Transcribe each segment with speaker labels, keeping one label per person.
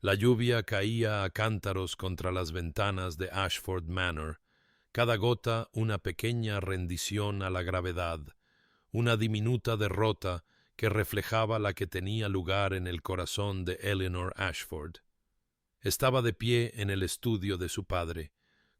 Speaker 1: La lluvia caía a cántaros contra las ventanas de Ashford Manor, cada gota una pequeña rendición a la gravedad, una diminuta derrota que reflejaba la que tenía lugar en el corazón de Eleanor Ashford. Estaba de pie en el estudio de su padre,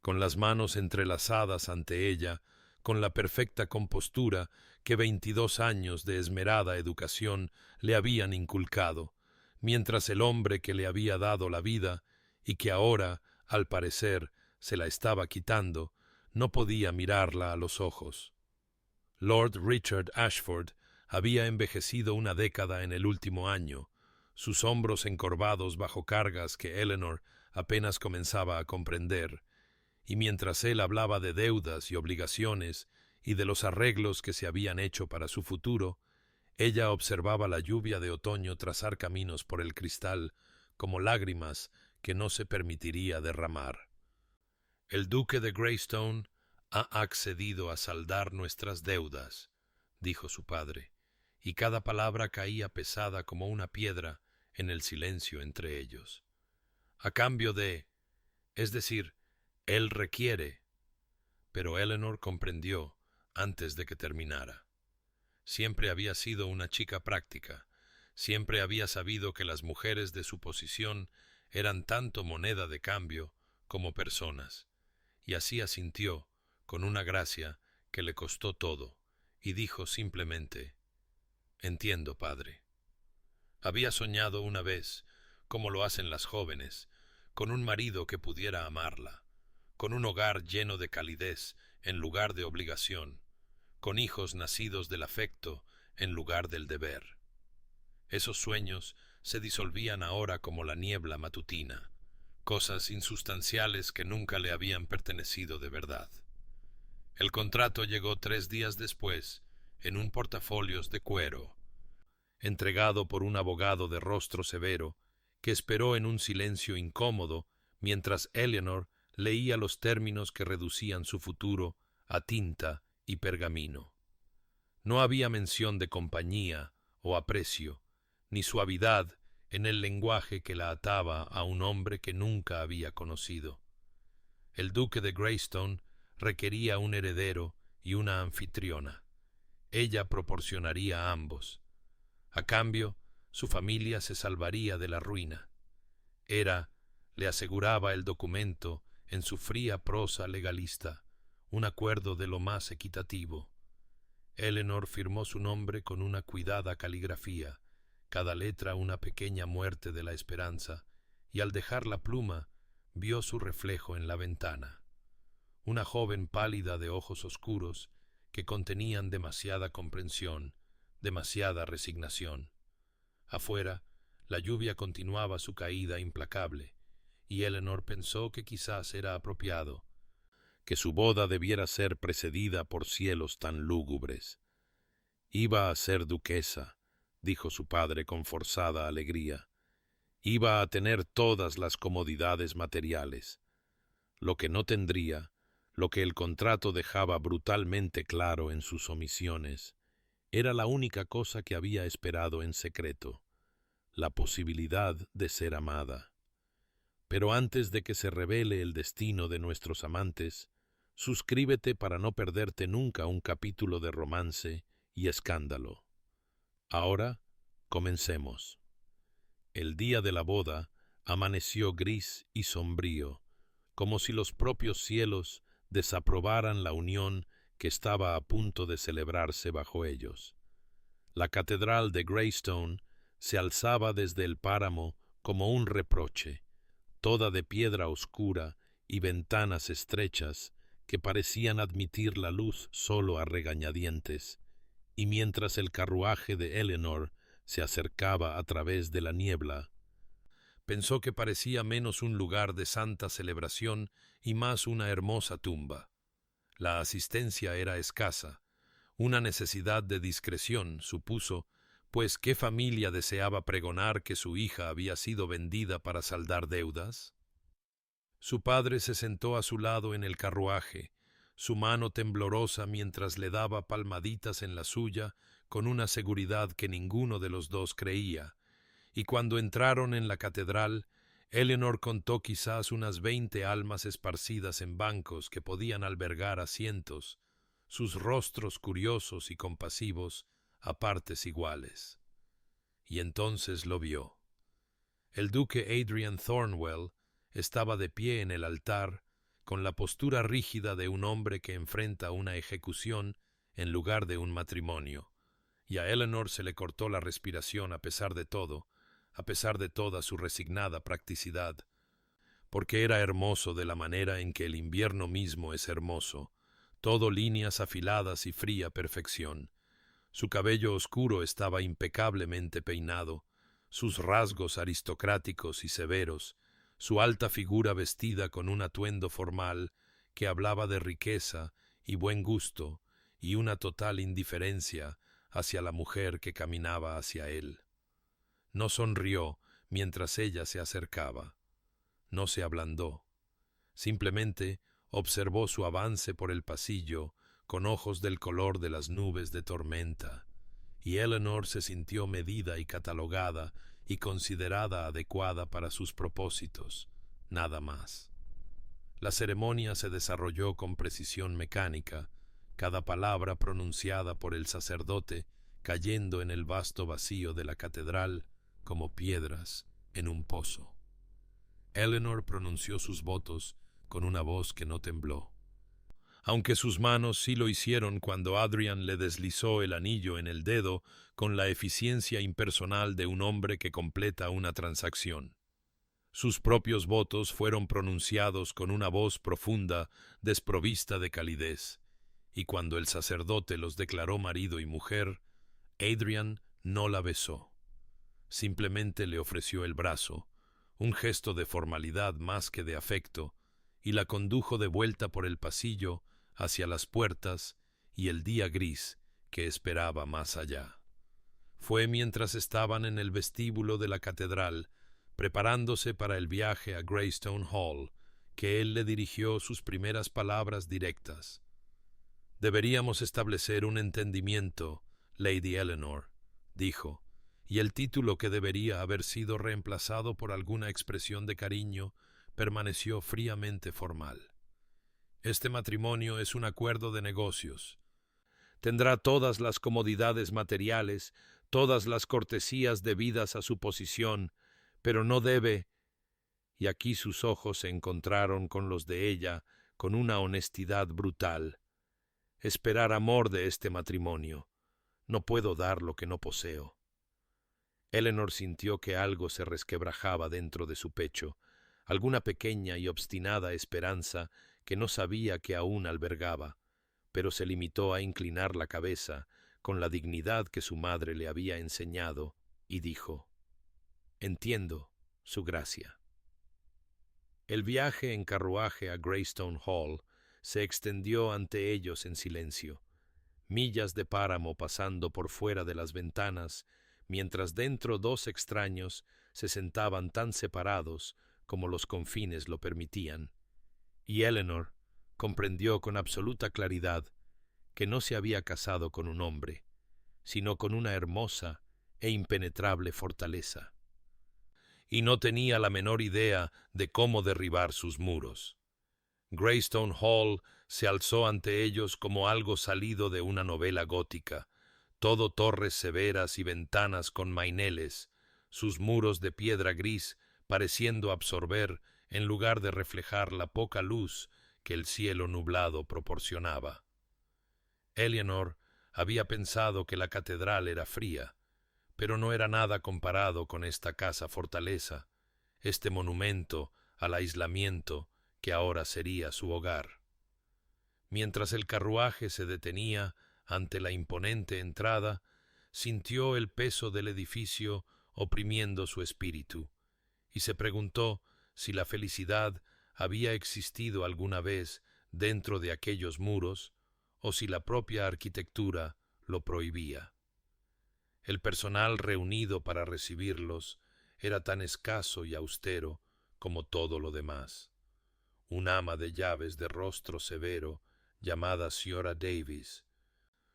Speaker 1: con las manos entrelazadas ante ella, con la perfecta compostura que 22 años de esmerada educación le habían inculcado, mientras el hombre que le había dado la vida, y que ahora, al parecer, se la estaba quitando, no podía mirarla a los ojos. Lord Richard Ashford había envejecido una década en el último año, sus hombros encorvados bajo cargas que Eleanor apenas comenzaba a comprender, y mientras él hablaba de deudas y obligaciones y de los arreglos que se habían hecho para su futuro, ella observaba la lluvia de otoño trazar caminos por el cristal como lágrimas que no se permitiría derramar. «El duque de Greystone ha accedido a saldar nuestras deudas», dijo su padre, y cada palabra caía pesada como una piedra en el silencio entre ellos. «A cambio de... es decir, él requiere...» Pero Eleanor comprendió antes de que terminara. Siempre había sido una chica práctica, siempre había sabido que las mujeres de su posición eran tanto moneda de cambio como personas, y así asintió, con una gracia que le costó todo, y dijo simplemente: «Entiendo, padre». Había soñado una vez, como lo hacen las jóvenes, con un marido que pudiera amarla, con un hogar lleno de calidez en lugar de obligación, con hijos nacidos del afecto en lugar del deber. Esos sueños se disolvían ahora como la niebla matutina, cosas insustanciales que nunca le habían pertenecido de verdad. El contrato llegó 3 días después, en un portafolios de cuero, entregado por un abogado de rostro severo, que esperó en un silencio incómodo mientras Eleanor leía los términos que reducían su futuro a tinta y pergamino. No había mención de compañía o aprecio, ni suavidad en el lenguaje que la ataba a un hombre que nunca había conocido. El duque de Greystone requería un heredero y una anfitriona. Ella proporcionaría a ambos. A cambio, su familia se salvaría de la ruina. Era, le aseguraba el documento en su fría prosa legalista, un acuerdo de lo más equitativo. Eleanor firmó su nombre con una cuidada caligrafía, cada letra una pequeña muerte de la esperanza, y al dejar la pluma vio su reflejo en la ventana. Una joven pálida de ojos oscuros que contenían demasiada comprensión, demasiada resignación. Afuera, la lluvia continuaba su caída implacable, y Eleanor pensó que quizás era apropiado, que su boda debiera ser precedida por cielos tan lúgubres. «Iba a ser duquesa», dijo su padre con forzada alegría. «Iba a tener todas las comodidades materiales. Lo que no tendría, lo que el contrato dejaba brutalmente claro en sus omisiones, era la única cosa que había esperado en secreto, la posibilidad de ser amada. Pero antes de que se revele el destino de nuestros amantes, suscríbete para no perderte nunca un capítulo de romance y escándalo. Ahora, comencemos». El día de la boda amaneció gris y sombrío, como si los propios cielos desaprobaran la unión que estaba a punto de celebrarse bajo ellos. La catedral de Greystone se alzaba desde el páramo como un reproche, toda de piedra oscura y ventanas estrechas que parecían admitir la luz solo a regañadientes, y mientras el carruaje de Eleanor se acercaba a través de la niebla, pensó que parecía menos un lugar de santa celebración y más una hermosa tumba. La asistencia era escasa, una necesidad de discreción, supuso, pues ¿qué familia deseaba pregonar que su hija había sido vendida para saldar deudas? Su padre se sentó a su lado en el carruaje, su mano temblorosa mientras le daba palmaditas en la suya con una seguridad que ninguno de los dos creía, y cuando entraron en la catedral, Eleanor contó quizás unas 20 almas esparcidas en bancos que podían albergar a cientos, sus rostros curiosos y compasivos a partes iguales. Y entonces lo vio. El duque Adrian Thornwell estaba de pie en el altar, con la postura rígida de un hombre que enfrenta una ejecución en lugar de un matrimonio, y a Eleanor se le cortó la respiración a pesar de todo, a pesar de toda su resignada practicidad, porque era hermoso de la manera en que el invierno mismo es hermoso, todo líneas afiladas y fría perfección. Su cabello oscuro estaba impecablemente peinado, sus rasgos aristocráticos y severos, su alta figura vestida con un atuendo formal que hablaba de riqueza y buen gusto y una total indiferencia hacia la mujer que caminaba hacia él. No sonrió mientras ella se acercaba. No se ablandó. Simplemente observó su avance por el pasillo con ojos del color de las nubes de tormenta, y Eleanor se sintió medida y catalogada y considerada adecuada para sus propósitos, nada más. La ceremonia se desarrolló con precisión mecánica, cada palabra pronunciada por el sacerdote cayendo en el vasto vacío de la catedral como piedras en un pozo. Eleanor pronunció sus votos con una voz que no tembló, aunque sus manos sí lo hicieron cuando Adrian le deslizó el anillo en el dedo con la eficiencia impersonal de un hombre que completa una transacción. Sus propios votos fueron pronunciados con una voz profunda, desprovista de calidez, y cuando el sacerdote los declaró marido y mujer, Adrian no la besó. Simplemente le ofreció el brazo, un gesto de formalidad más que de afecto, y la condujo de vuelta por el pasillo hacia las puertas y el día gris que esperaba más allá. Fue mientras estaban en el vestíbulo de la catedral, preparándose para el viaje a Greystone Hall, que él le dirigió sus primeras palabras directas. «Deberíamos establecer un entendimiento, Lady Eleanor», dijo, y el título, que debería haber sido reemplazado por alguna expresión de cariño, permaneció fríamente formal. «Este matrimonio es un acuerdo de negocios. Tendrá todas las comodidades materiales, todas las cortesías debidas a su posición, pero no debe», y aquí sus ojos se encontraron con los de ella con una honestidad brutal, «esperar amor de este matrimonio. No puedo dar lo que no poseo». Eleanor sintió que algo se resquebrajaba dentro de su pecho, alguna pequeña y obstinada esperanza que no sabía que aún albergaba, pero se limitó a inclinar la cabeza con la dignidad que su madre le había enseñado, y dijo: «Entiendo, su gracia». El viaje en carruaje a Greystone Hall se extendió ante ellos en silencio, millas de páramo pasando por fuera de las ventanas, mientras dentro dos extraños se sentaban tan separados como los confines lo permitían, y Eleanor comprendió con absoluta claridad que no se había casado con un hombre, sino con una hermosa e impenetrable fortaleza, y no tenía la menor idea de cómo derribar sus muros. Greystone Hall se alzó ante ellos como algo salido de una novela gótica, todo torres severas y ventanas con maineles, sus muros de piedra gris pareciendo absorber en lugar de reflejar la poca luz que el cielo nublado proporcionaba. Eleanor había pensado que la catedral era fría, pero no era nada comparado con esta casa fortaleza, este monumento al aislamiento que ahora sería su hogar. Mientras el carruaje se detenía ante la imponente entrada, sintió el peso del edificio oprimiendo su espíritu, y se preguntó si la felicidad había existido alguna vez dentro de aquellos muros, o si la propia arquitectura lo prohibía. El personal reunido para recibirlos era tan escaso y austero como todo lo demás. Un ama de llaves de rostro severo, llamada Señora Davis,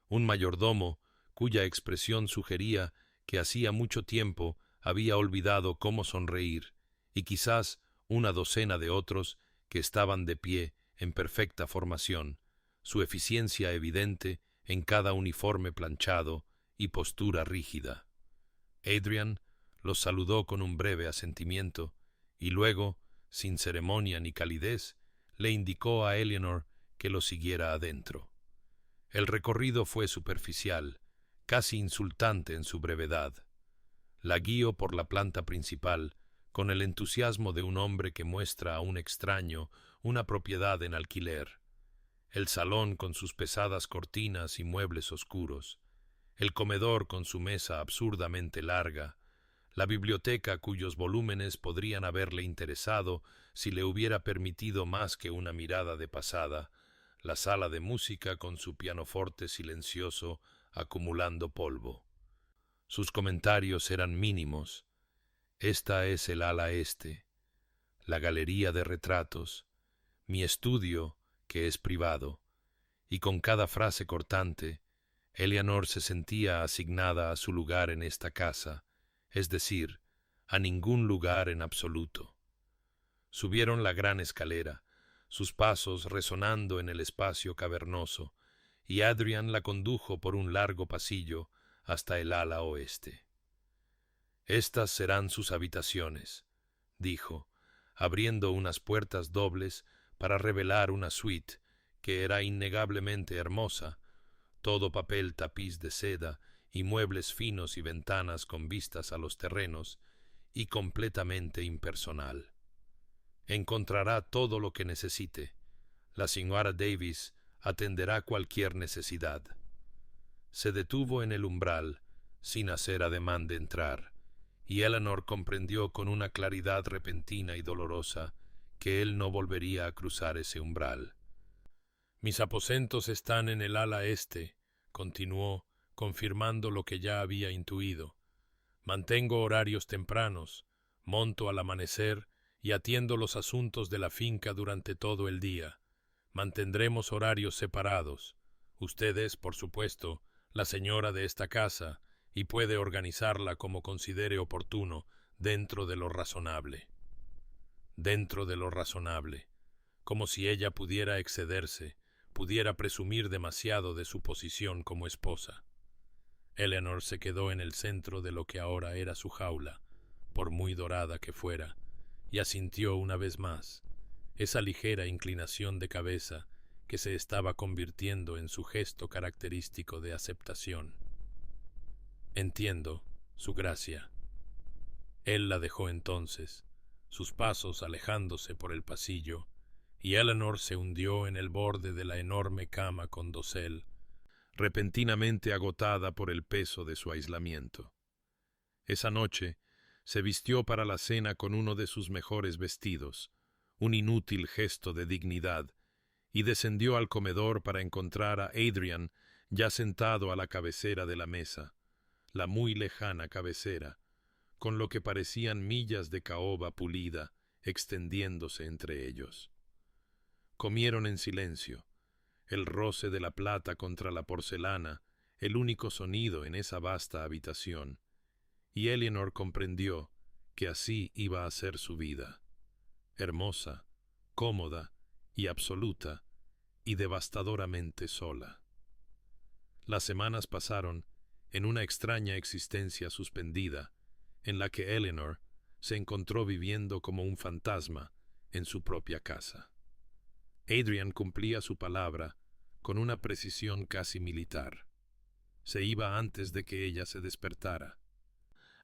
Speaker 1: un mayordomo cuya expresión sugería que hacía mucho tiempo había olvidado cómo sonreír, y quizás una docena de otros que estaban de pie en perfecta formación, su eficiencia evidente en cada uniforme planchado y postura rígida. Adrian los saludó con un breve asentimiento y luego, sin ceremonia ni calidez, le indicó a Eleanor que lo siguiera adentro. El recorrido fue superficial, casi insultante en su brevedad. La guió por la planta principal, con el entusiasmo de un hombre que muestra a un extraño una propiedad en alquiler. El salón con sus pesadas cortinas y muebles oscuros, el comedor con su mesa absurdamente larga, la biblioteca cuyos volúmenes podrían haberle interesado si le hubiera permitido más que una mirada de pasada, la sala de música con su pianoforte silencioso acumulando polvo. Sus comentarios eran mínimos. Esta es el ala este, la galería de retratos, mi estudio, que es privado, y con cada frase cortante, Eleanor se sentía asignada a su lugar en esta casa, es decir, a ningún lugar en absoluto. Subieron la gran escalera, sus pasos resonando en el espacio cavernoso, y Adrian la condujo por un largo pasillo hasta el ala oeste. «Estas serán sus habitaciones», dijo, abriendo unas puertas dobles para revelar una suite que era innegablemente hermosa, todo papel tapiz de seda y muebles finos y ventanas con vistas a los terrenos, y completamente impersonal. Encontrará todo lo que necesite. La señora Davis atenderá cualquier necesidad. Se detuvo en el umbral, sin hacer ademán de entrar, y Eleanor comprendió con una claridad repentina y dolorosa que él no volvería a cruzar ese umbral. «Mis aposentos están en el ala este», continuó, confirmando lo que ya había intuido. «Mantengo horarios tempranos, monto al amanecer y atiendo los asuntos de la finca durante todo el día. Mantendremos horarios separados. Usted es, por supuesto, la señora de esta casa y puede organizarla como considere oportuno dentro de lo razonable». Dentro de lo razonable, como si ella pudiera excederse, pudiera presumir demasiado de su posición como esposa. Eleanor se quedó en el centro de lo que ahora era su jaula, por muy dorada que fuera, y asintió una vez más, esa ligera inclinación de cabeza que se estaba convirtiendo en su gesto característico de aceptación. «Entiendo, su gracia». Él la dejó entonces, sus pasos alejándose por el pasillo, y Eleanor se hundió en el borde de la enorme cama con dosel, repentinamente agotada por el peso de su aislamiento. Esa noche se vistió para la cena con uno de sus mejores vestidos, un inútil gesto de dignidad, y descendió al comedor para encontrar a Adrian ya sentado a la cabecera de la mesa, la muy lejana cabecera, con lo que parecían millas de caoba pulida extendiéndose entre ellos. Comieron en silencio, el roce de la plata contra la porcelana, el único sonido en esa vasta habitación, y Eleanor comprendió que así iba a ser su vida, hermosa, cómoda y absoluta, y devastadoramente sola. Las semanas pasaron en una extraña existencia suspendida, en la que Eleanor se encontró viviendo como un fantasma en su propia casa. Adrian cumplía su palabra con una precisión casi militar. Se iba antes de que ella se despertara.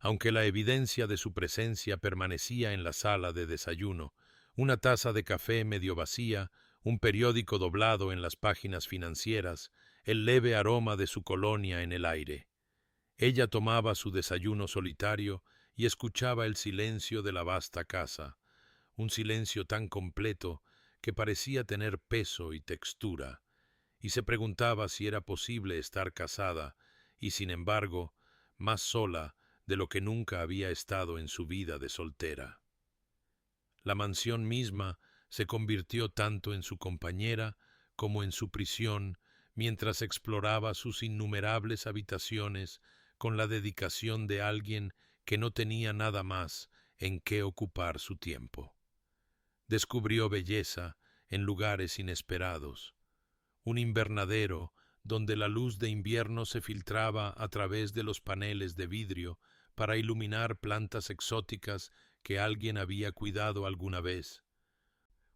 Speaker 1: Aunque la evidencia de su presencia permanecía en la sala de desayuno, una taza de café medio vacía, un periódico doblado en las páginas financieras, el leve aroma de su colonia en el aire. Ella tomaba su desayuno solitario y escuchaba el silencio de la vasta casa, un silencio tan completo que parecía tener peso y textura, y se preguntaba si era posible estar casada y, sin embargo, más sola de lo que nunca había estado en su vida de soltera. La mansión misma se convirtió tanto en su compañera como en su prisión mientras exploraba sus innumerables habitaciones con la dedicación de alguien que no tenía nada más en qué ocupar su tiempo. Descubrió belleza en lugares inesperados, un invernadero donde la luz de invierno se filtraba a través de los paneles de vidrio para iluminar plantas exóticas que alguien había cuidado alguna vez.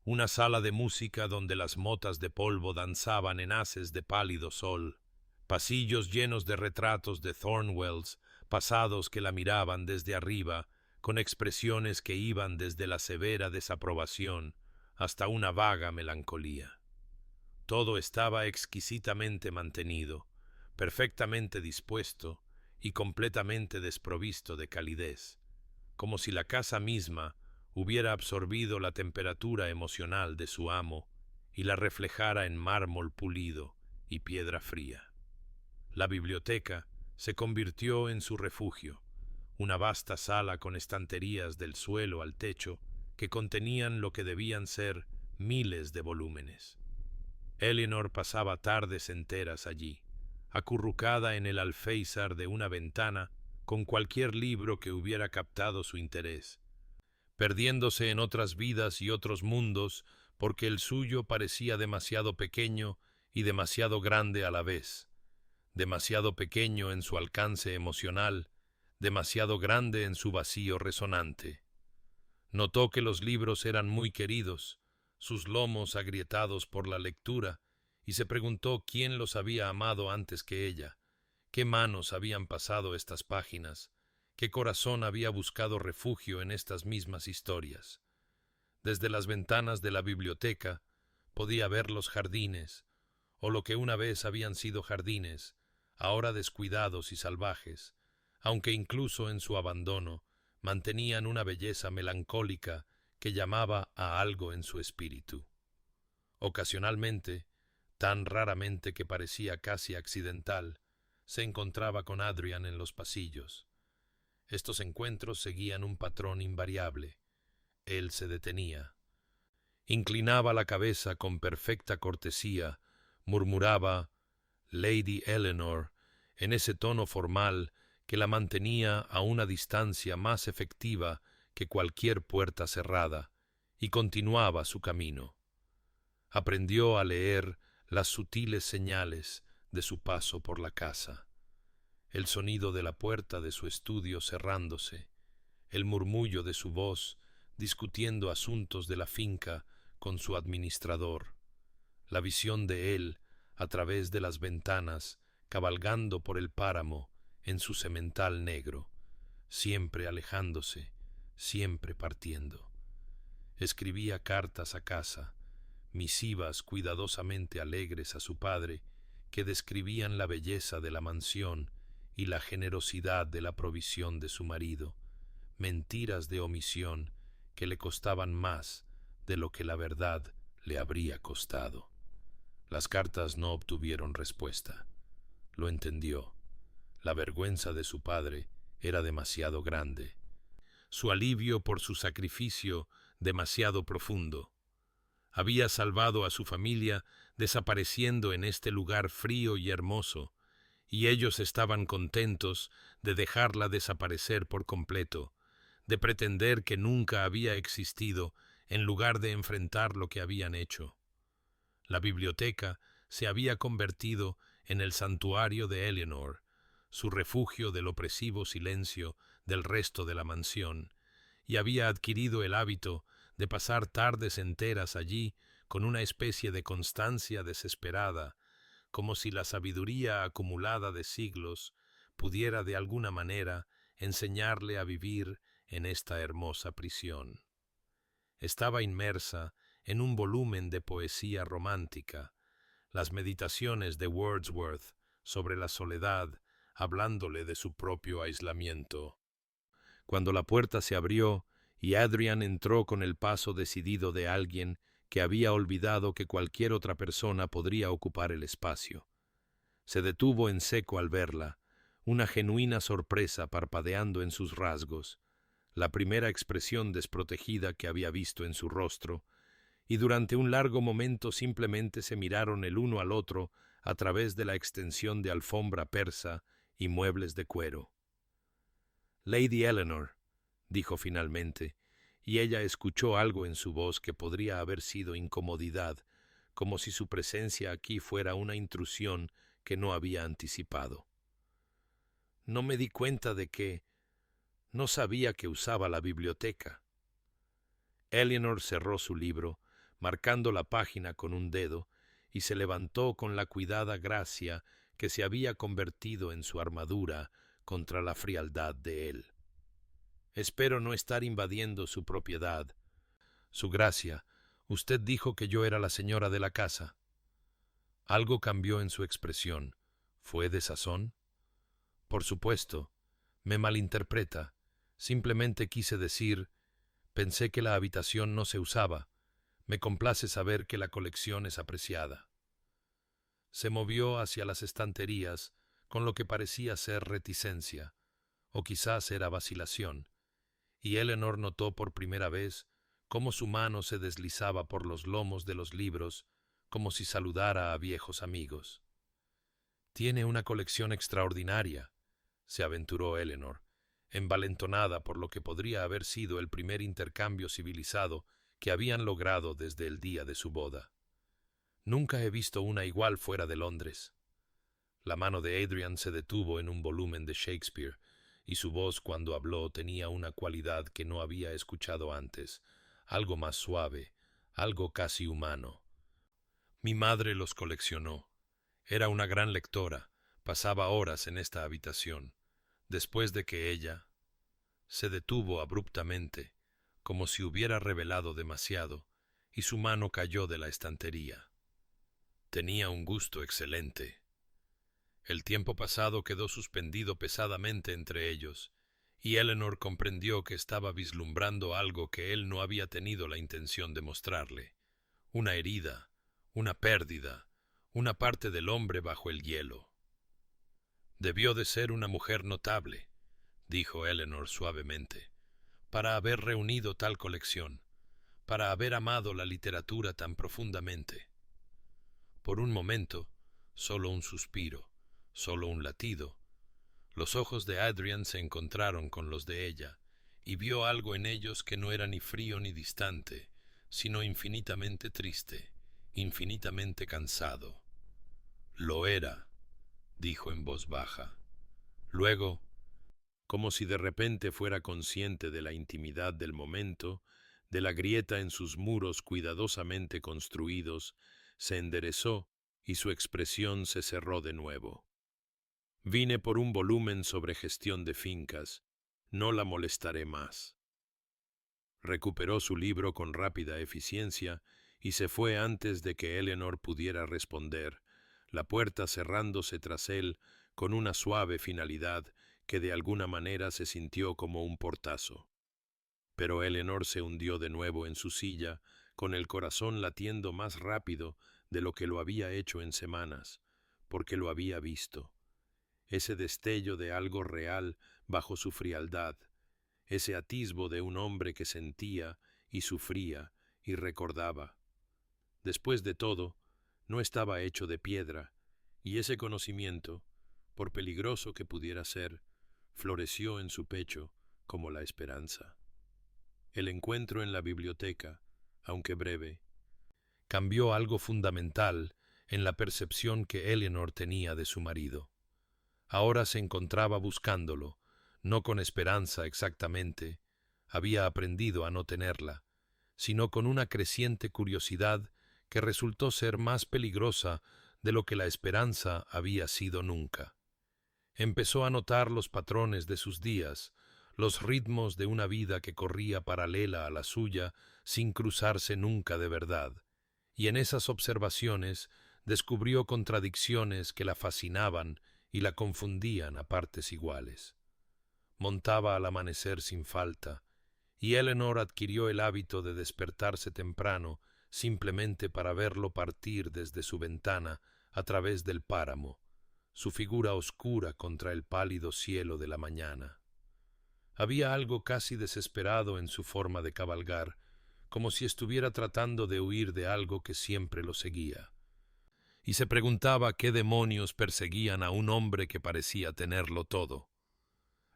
Speaker 1: Una sala de música donde las motas de polvo danzaban en haces de pálido sol. Pasillos llenos de retratos de Thornwells, pasados que la miraban desde arriba, con expresiones que iban desde la severa desaprobación hasta una vaga melancolía. Todo estaba exquisitamente mantenido, perfectamente dispuesto y completamente desprovisto de calidez, como si la casa misma hubiera absorbido la temperatura emocional de su amo y la reflejara en mármol pulido y piedra fría. La biblioteca se convirtió en su refugio, una vasta sala con estanterías del suelo al techo que contenían lo que debían ser miles de volúmenes. Eleanor pasaba tardes enteras allí, acurrucada en el alféizar de una ventana con cualquier libro que hubiera captado su interés, perdiéndose en otras vidas y otros mundos porque el suyo parecía demasiado pequeño y demasiado grande a la vez, demasiado pequeño en su alcance emocional, demasiado grande en su vacío resonante. Notó que los libros eran muy queridos, sus lomos agrietados por la lectura, y se preguntó quién los había amado antes que ella, qué manos habían pasado estas páginas, qué corazón había buscado refugio en estas mismas historias. Desde las ventanas de la biblioteca podía ver los jardines, o lo que una vez habían sido jardines, ahora descuidados y salvajes, aunque incluso en su abandono mantenían una belleza melancólica que llamaba a algo en su espíritu. Ocasionalmente, tan raramente que parecía casi accidental, se encontraba con Adrian en los pasillos. Estos encuentros seguían un patrón invariable. Él se detenía, inclinaba la cabeza con perfecta cortesía, murmuraba «Lady Eleanor» en ese tono formal que la mantenía a una distancia más efectiva que cualquier puerta cerrada, y continuaba su camino. Aprendió a leer las sutiles señales de su paso por la casa, el sonido de la puerta de su estudio cerrándose, el murmullo de su voz discutiendo asuntos de la finca con su administrador, la visión de él a través de las ventanas cabalgando por el páramo en su semental negro, siempre alejándose, siempre partiendo. Escribía cartas a casa, misivas cuidadosamente alegres a su padre, que describían la belleza de la mansión y la generosidad de la provisión de su marido, mentiras de omisión que le costaban más de lo que la verdad le habría costado. Las cartas no obtuvieron respuesta. Lo entendió. La vergüenza de su padre era demasiado grande, su alivio por su sacrificio demasiado profundo. Había salvado a su familia desapareciendo en este lugar frío y hermoso, y ellos estaban contentos de dejarla desaparecer por completo, de pretender que nunca había existido en lugar de enfrentar lo que habían hecho. La biblioteca se había convertido en el santuario de Eleanor, su refugio del opresivo silencio del resto de la mansión, y había adquirido el hábito de pasar tardes enteras allí con una especie de constancia desesperada, como si la sabiduría acumulada de siglos pudiera de alguna manera enseñarle a vivir en esta hermosa prisión. Estaba inmersa en un volumen de poesía romántica, las meditaciones de Wordsworth sobre la soledad, hablándole de su propio aislamiento. Cuando la puerta se abrió y Adrian entró con el paso decidido de alguien que había olvidado que cualquier otra persona podría ocupar el espacio. Se detuvo en seco al verla, una genuina sorpresa parpadeando en sus rasgos, la primera expresión desprotegida que había visto en su rostro, y durante un largo momento simplemente se miraron el uno al otro a través de la extensión de alfombra persa y muebles de cuero. «Lady Eleanor», dijo finalmente, y ella escuchó algo en su voz que podría haber sido incomodidad, como si su presencia aquí fuera una intrusión que no había anticipado. No me di cuenta de que no sabía que usaba la biblioteca. Eleanor cerró su libro, marcando la página con un dedo, y se levantó con la cuidada gracia que se había convertido en su armadura contra la frialdad de él. Espero no estar invadiendo su propiedad. Su gracia, usted dijo que yo era la señora de la casa. Algo cambió en su expresión. ¿Fue de sazón? Por supuesto. Me malinterpreta. Simplemente quise decir, pensé que la habitación no se usaba. Me complace saber que la colección es apreciada. Se movió hacia las estanterías con lo que parecía ser reticencia, o quizás era vacilación, y Eleanor notó por primera vez cómo su mano se deslizaba por los lomos de los libros como si saludara a viejos amigos. Tiene una colección extraordinaria, se aventuró Eleanor, envalentonada por lo que podría haber sido el primer intercambio civilizado que habían logrado desde el día de su boda. Nunca he visto una igual fuera de Londres. La mano de Adrian se detuvo en un volumen de Shakespeare, y su voz cuando habló tenía una cualidad que no había escuchado antes, algo más suave, algo casi humano. Mi madre los coleccionó. Era una gran lectora, pasaba horas en esta habitación. Después de que ella se detuvo abruptamente, como si hubiera revelado demasiado, y su mano cayó de la estantería. Tenía un gusto excelente. El tiempo pasado quedó suspendido pesadamente entre ellos, y Eleanor comprendió que estaba vislumbrando algo que él no había tenido la intención de mostrarle, una herida, una pérdida, una parte del hombre bajo el hielo. Debió de ser una mujer notable, dijo Eleanor suavemente, para haber reunido tal colección, para haber amado la literatura tan profundamente. Por un momento, solo un suspiro, solo un latido, los ojos de Adrian se encontraron con los de ella, y vio algo en ellos que no era ni frío ni distante, sino infinitamente triste, infinitamente cansado. Lo era, dijo en voz baja. Luego, como si de repente fuera consciente de la intimidad del momento, de la grieta en sus muros cuidadosamente construidos, se enderezó y su expresión se cerró de nuevo. Vine por un volumen sobre gestión de fincas. No la molestaré más. Recuperó su libro con rápida eficiencia y se fue antes de que Eleanor pudiera responder, la puerta cerrándose tras él con una suave finalidad que de alguna manera se sintió como un portazo. Pero Eleanor se hundió de nuevo en su silla, con el corazón latiendo más rápido de lo que lo había hecho en semanas, porque lo había visto. Ese destello de algo real bajo su frialdad, ese atisbo de un hombre que sentía y sufría y recordaba. Después de todo, no estaba hecho de piedra, y ese conocimiento, por peligroso que pudiera ser, floreció en su pecho como la esperanza. El encuentro en la biblioteca, aunque breve, cambió algo fundamental en la percepción que Eleanor tenía de su marido. Ahora se encontraba buscándolo, no con esperanza exactamente, había aprendido a no tenerla, sino con una creciente curiosidad que resultó ser más peligrosa de lo que la esperanza había sido nunca. Empezó a notar los patrones de sus días, los ritmos de una vida que corría paralela a la suya sin cruzarse nunca de verdad, y en esas observaciones descubrió contradicciones que la fascinaban y la confundían a partes iguales. Montaba al amanecer sin falta, y Eleanor adquirió el hábito de despertarse temprano simplemente para verlo partir desde su ventana a través del páramo, su figura oscura contra el pálido cielo de la mañana. Había algo casi desesperado en su forma de cabalgar, como si estuviera tratando de huir de algo que siempre lo seguía. Y se preguntaba qué demonios perseguían a un hombre que parecía tenerlo todo.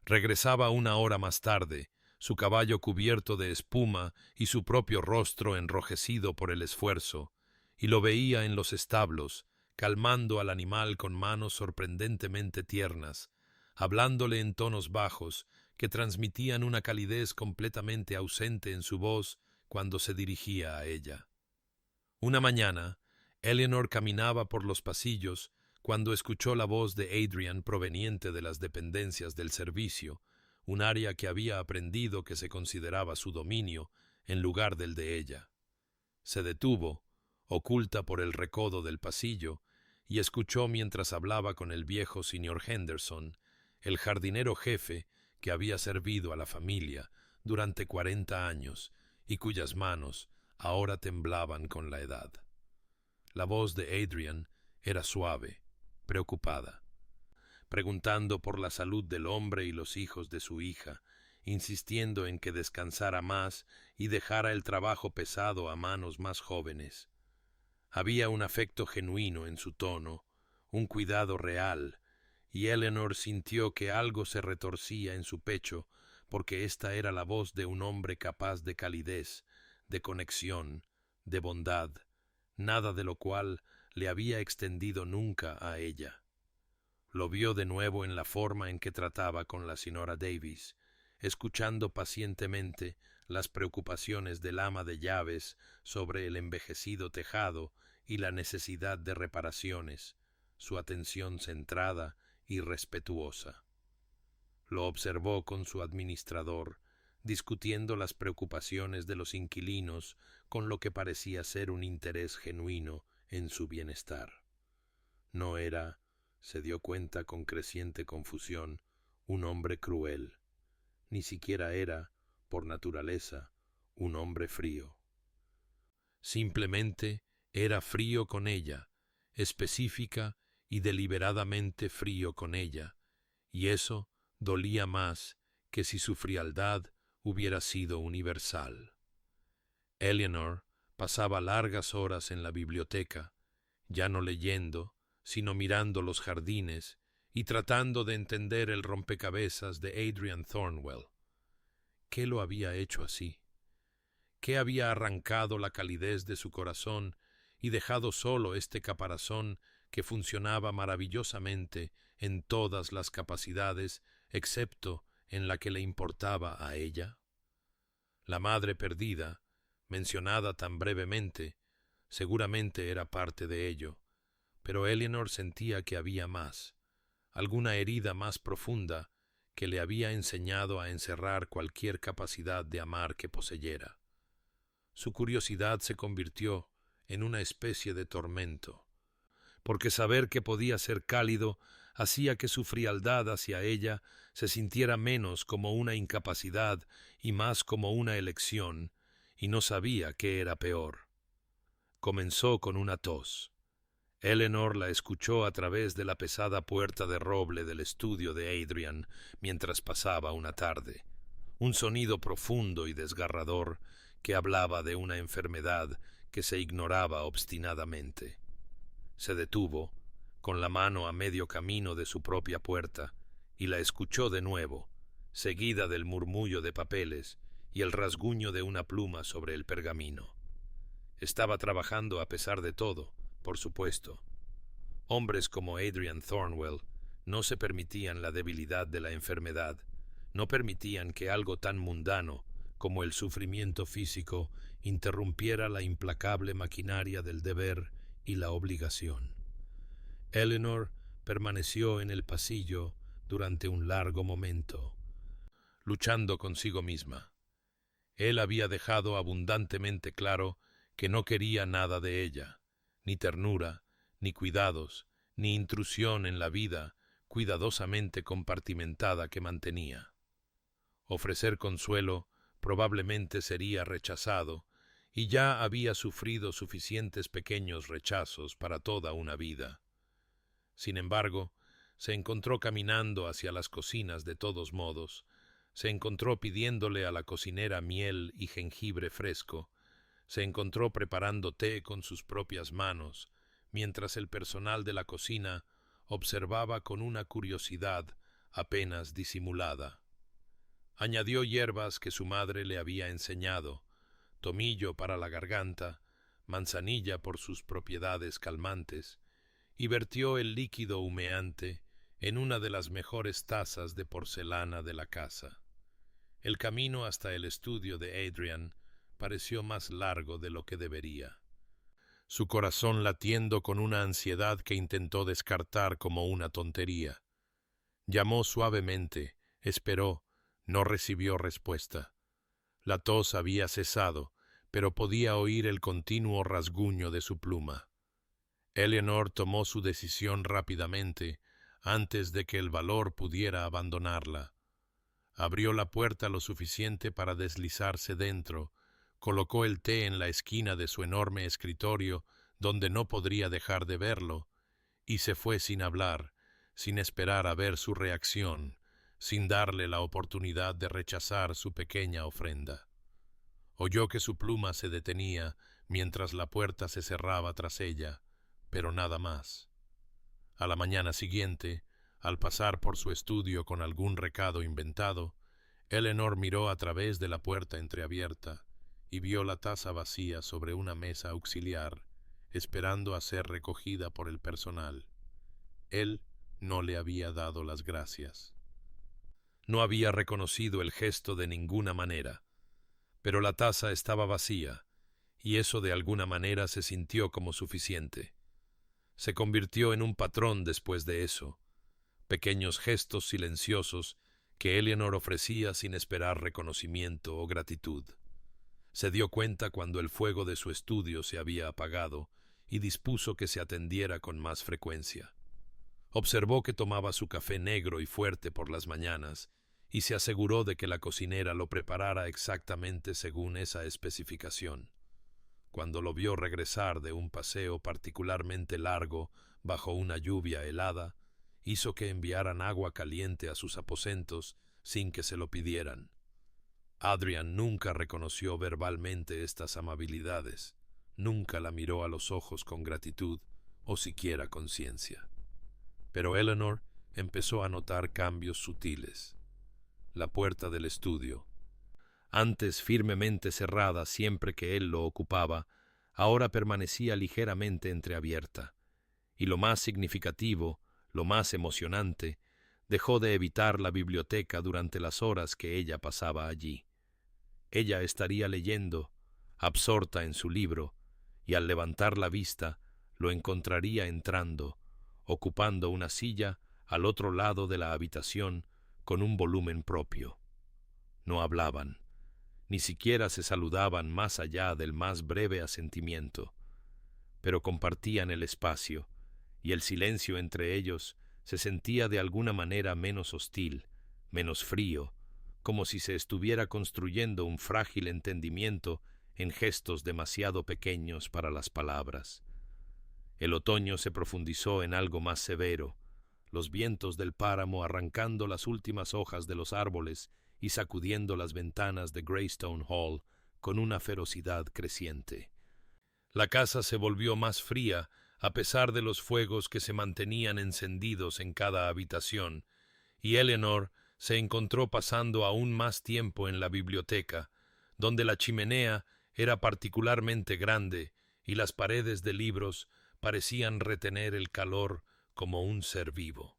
Speaker 1: Regresaba una hora más tarde, su caballo cubierto de espuma y su propio rostro enrojecido por el esfuerzo, y lo veía en los establos, calmando al animal con manos sorprendentemente tiernas, hablándole en tonos bajos que transmitían una calidez completamente ausente en su voz cuando se dirigía a ella. Una mañana, Eleanor caminaba por los pasillos cuando escuchó la voz de Adrian proveniente de las dependencias del servicio, un área que había aprendido que se consideraba su dominio en lugar del de ella. Se detuvo, oculta por el recodo del pasillo, y escuchó mientras hablaba con el viejo señor Henderson, el jardinero jefe que había servido a la familia durante 40 años y cuyas manos ahora temblaban con la edad. La voz de Adrian era suave, preocupada, preguntando por la salud del hombre y los hijos de su hija, insistiendo en que descansara más y dejara el trabajo pesado a manos más jóvenes. Había un afecto genuino en su tono, un cuidado real, y Eleanor sintió que algo se retorcía en su pecho, porque esta era la voz de un hombre capaz de calidez, de conexión, de bondad, nada de lo cual le había extendido nunca a ella. Lo vio de nuevo en la forma en que trataba con la señora Davis, escuchando pacientemente las preocupaciones del ama de llaves sobre el envejecido tejado y la necesidad de reparaciones, su atención centrada y respetuosa. Lo observó con su administrador, discutiendo las preocupaciones de los inquilinos con lo que parecía ser un interés genuino en su bienestar. No era, se dio cuenta con creciente confusión, un hombre cruel. Ni siquiera era, por naturaleza, un hombre frío. Simplemente era frío con ella, específica y deliberadamente frío con ella, y eso dolía más que si su frialdad hubiera sido universal. Eleanor pasaba largas horas en la biblioteca, ya no leyendo, sino mirando los jardines y tratando de entender el rompecabezas de Adrian Thornwell. ¿Qué lo había hecho así? ¿Qué había arrancado la calidez de su corazón y dejado solo este caparazón que funcionaba maravillosamente en todas las capacidades, excepto en la que le importaba a ella? La madre perdida, mencionada tan brevemente, seguramente era parte de ello, pero Eleanor sentía que había más, alguna herida más profunda que le había enseñado a encerrar cualquier capacidad de amar que poseyera. Su curiosidad se convirtió en una especie de tormento, porque saber que podía ser cálido hacía que su frialdad hacia ella se sintiera menos como una incapacidad y más como una elección, y no sabía qué era peor. Comenzó con una tos. Eleanor la escuchó a través de la pesada puerta de roble del estudio de Adrian mientras pasaba una tarde, un sonido profundo y desgarrador que hablaba de una enfermedad que se ignoraba obstinadamente. Se detuvo, con la mano a medio camino de su propia puerta, y la escuchó de nuevo, seguida del murmullo de papeles y el rasguño de una pluma sobre el pergamino. Estaba trabajando a pesar de todo, por supuesto. Hombres como Adrian Thornwell no se permitían la debilidad de la enfermedad, no permitían que algo tan mundano como el sufrimiento físico interrumpiera la implacable maquinaria del deber y la obligación. Eleanor permaneció en el pasillo durante un largo momento, luchando consigo misma. Él había dejado abundantemente claro que no quería nada de ella, ni ternura, ni cuidados, ni intrusión en la vida cuidadosamente compartimentada que mantenía. Ofrecer consuelo probablemente sería rechazado, y ya había sufrido suficientes pequeños rechazos para toda una vida. Sin embargo, se encontró caminando hacia las cocinas de todos modos, se encontró pidiéndole a la cocinera miel y jengibre fresco, se encontró preparando té con sus propias manos, mientras el personal de la cocina observaba con una curiosidad apenas disimulada. Añadió hierbas que su madre le había enseñado, tomillo para la garganta, manzanilla por sus propiedades calmantes, y vertió el líquido humeante en una de las mejores tazas de porcelana de la casa. El camino hasta el estudio de Adrian pareció más largo de lo que debería, su corazón latiendo con una ansiedad que intentó descartar como una tontería. Llamó suavemente, esperó, no recibió respuesta. La tos había cesado, pero podía oír el continuo rasguño de su pluma. Eleanor tomó su decisión rápidamente, antes de que el valor pudiera abandonarla. Abrió la puerta lo suficiente para deslizarse dentro, colocó el té en la esquina de su enorme escritorio, donde no podría dejar de verlo, y se fue sin hablar, sin esperar a ver su reacción, sin darle la oportunidad de rechazar su pequeña ofrenda. Oyó que su pluma se detenía mientras la puerta se cerraba tras ella, pero nada más. A la mañana siguiente, al pasar por su estudio con algún recado inventado, Eleanor miró a través de la puerta entreabierta y vio la taza vacía sobre una mesa auxiliar, esperando a ser recogida por el personal. Él no le había dado las gracias. No había reconocido el gesto de ninguna manera, pero la taza estaba vacía, y eso de alguna manera se sintió como suficiente. Se convirtió en un patrón después de eso, pequeños gestos silenciosos que Eleanor ofrecía sin esperar reconocimiento o gratitud. Se dio cuenta cuando el fuego de su estudio se había apagado y dispuso que se atendiera con más frecuencia. Observó que tomaba su café negro y fuerte por las mañanas y se aseguró de que la cocinera lo preparara exactamente según esa especificación. Cuando lo vio regresar de un paseo particularmente largo bajo una lluvia helada, hizo que enviaran agua caliente a sus aposentos sin que se lo pidieran. Adrian nunca reconoció verbalmente estas amabilidades, nunca la miró a los ojos con gratitud o siquiera conciencia. Pero Eleanor empezó a notar cambios sutiles. La puerta del estudio, antes firmemente cerrada siempre que él lo ocupaba, ahora permanecía ligeramente entreabierta, y lo más significativo, lo más emocionante, dejó de evitar la biblioteca durante las horas que ella pasaba allí. Ella estaría leyendo, absorta en su libro, y al levantar la vista lo encontraría entrando, ocupando una silla al otro lado de la habitación con un volumen propio. No hablaban, ni siquiera se saludaban más allá del más breve asentimiento, pero compartían el espacio, y el silencio entre ellos se sentía de alguna manera menos hostil, menos frío, como si se estuviera construyendo un frágil entendimiento en gestos demasiado pequeños para las palabras. El otoño se profundizó en algo más severo, los vientos del páramo arrancando las últimas hojas de los árboles y sacudiendo las ventanas de Greystone Hall con una ferocidad creciente. La casa se volvió más fría a pesar de los fuegos que se mantenían encendidos en cada habitación, y Eleanor se encontró pasando aún más tiempo en la biblioteca, donde la chimenea era particularmente grande y las paredes de libros parecían retener el calor como un ser vivo.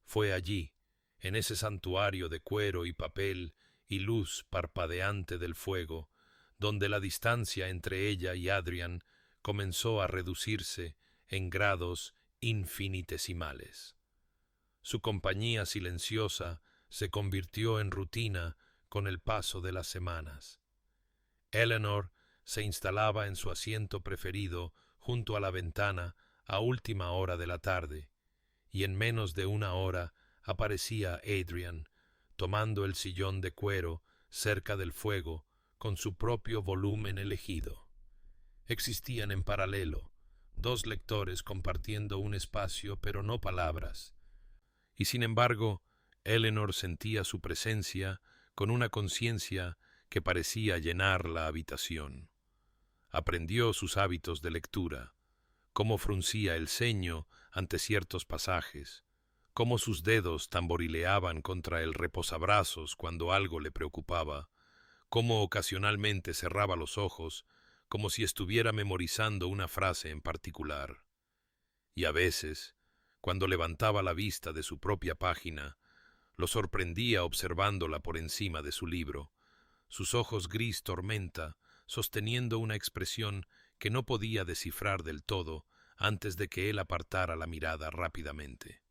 Speaker 1: Fue allí, en ese santuario de cuero y papel y luz parpadeante del fuego, donde la distancia entre ella y Adrian comenzó a reducirse en grados infinitesimales. Su compañía silenciosa se convirtió en rutina con el paso de las semanas. Eleanor se instalaba en su asiento preferido junto a la ventana a última hora de la tarde, y en menos de una hora aparecía Adrian, tomando el sillón de cuero cerca del fuego con su propio volumen elegido. Existían en paralelo dos lectores compartiendo un espacio pero no palabras, y sin embargo Eleanor sentía su presencia con una conciencia que parecía llenar la habitación. Aprendió sus hábitos de lectura, cómo fruncía el ceño ante ciertos pasajes, cómo sus dedos tamborileaban contra el reposabrazos cuando algo le preocupaba, cómo ocasionalmente cerraba los ojos, como si estuviera memorizando una frase en particular. Y a veces, cuando levantaba la vista de su propia página, lo sorprendía observándola por encima de su libro, sus ojos gris tormenta, sosteniendo una expresión que no podía descifrar del todo antes de que él apartara la mirada rápidamente.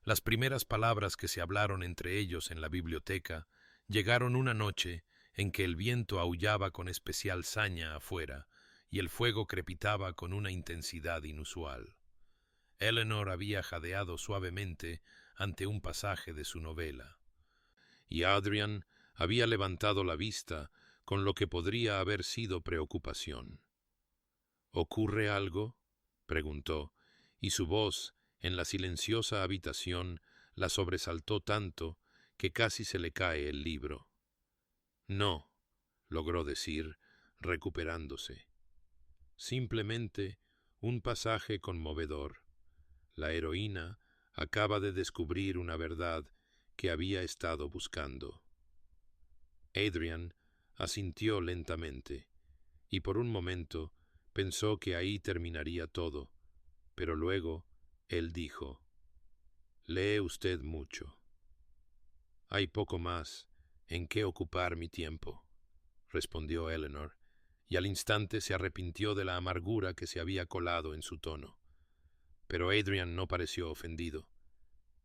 Speaker 1: Las primeras palabras que se hablaron entre ellos en la biblioteca llegaron una noche en que el viento aullaba con especial saña afuera y el fuego crepitaba con una intensidad inusual. Eleanor había jadeado suavemente ante un pasaje de su novela, y Adrian había levantado la vista con lo que podría haber sido preocupación. ¿Ocurre algo?, preguntó, y su voz, en la silenciosa habitación, la sobresaltó tanto que casi se le cae el libro. No, logró decir, recuperándose. Simplemente un pasaje conmovedor. La heroína acaba de descubrir una verdad que había estado buscando. Adrian asintió lentamente, y por un momento pensó que ahí terminaría todo, pero luego él dijo: «Lee usted mucho». «Hay poco más en qué ocupar mi tiempo», respondió Eleanor, y al instante se arrepintió de la amargura que se había colado en su tono. Pero Adrian no pareció ofendido.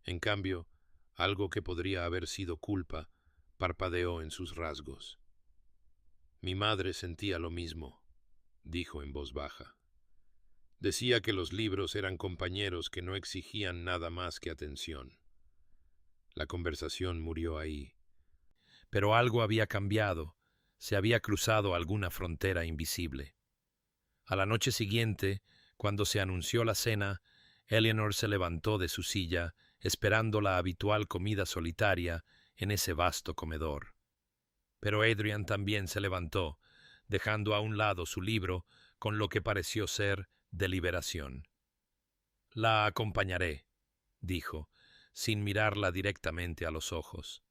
Speaker 1: En cambio, algo que podría haber sido culpa parpadeó en sus rasgos. «Mi madre sentía lo mismo», dijo en voz baja. «Decía que los libros eran compañeros que no exigían nada más que atención». La conversación murió ahí. Pero algo había cambiado, se había cruzado alguna frontera invisible. A la noche siguiente, cuando se anunció la cena, Eleanor se levantó de su silla, esperando la habitual comida solitaria en ese vasto comedor. Pero Adrian también se levantó, dejando a un lado su libro con lo que pareció ser deliberación. «La acompañaré», dijo, sin mirarla directamente a los ojos,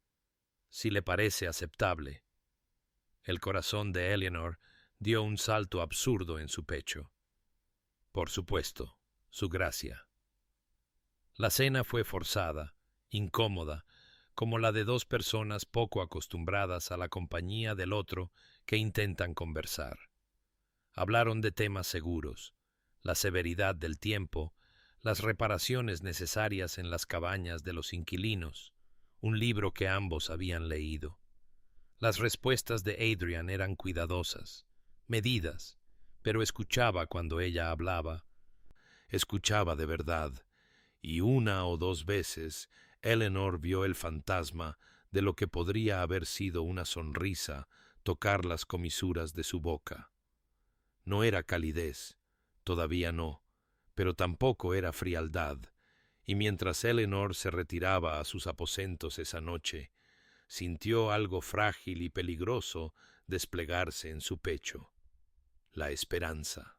Speaker 1: «si le parece aceptable». El corazón de Eleanor dio un salto absurdo en su pecho. Por supuesto, su gracia. La cena fue forzada, incómoda, como la de dos personas poco acostumbradas a la compañía del otro que intentan conversar. Hablaron de temas seguros, la severidad del tiempo, las reparaciones necesarias en las cabañas de los inquilinos, un libro que ambos habían leído. Las respuestas de Adrian eran cuidadosas, medidas, pero escuchaba cuando ella hablaba. Escuchaba de verdad, y una o dos veces Eleanor vio el fantasma de lo que podría haber sido una sonrisa tocar las comisuras de su boca. No era calidez, todavía no, pero tampoco era frialdad, y mientras Eleanor se retiraba a sus aposentos esa noche, sintió algo frágil y peligroso desplegarse en su pecho: la esperanza.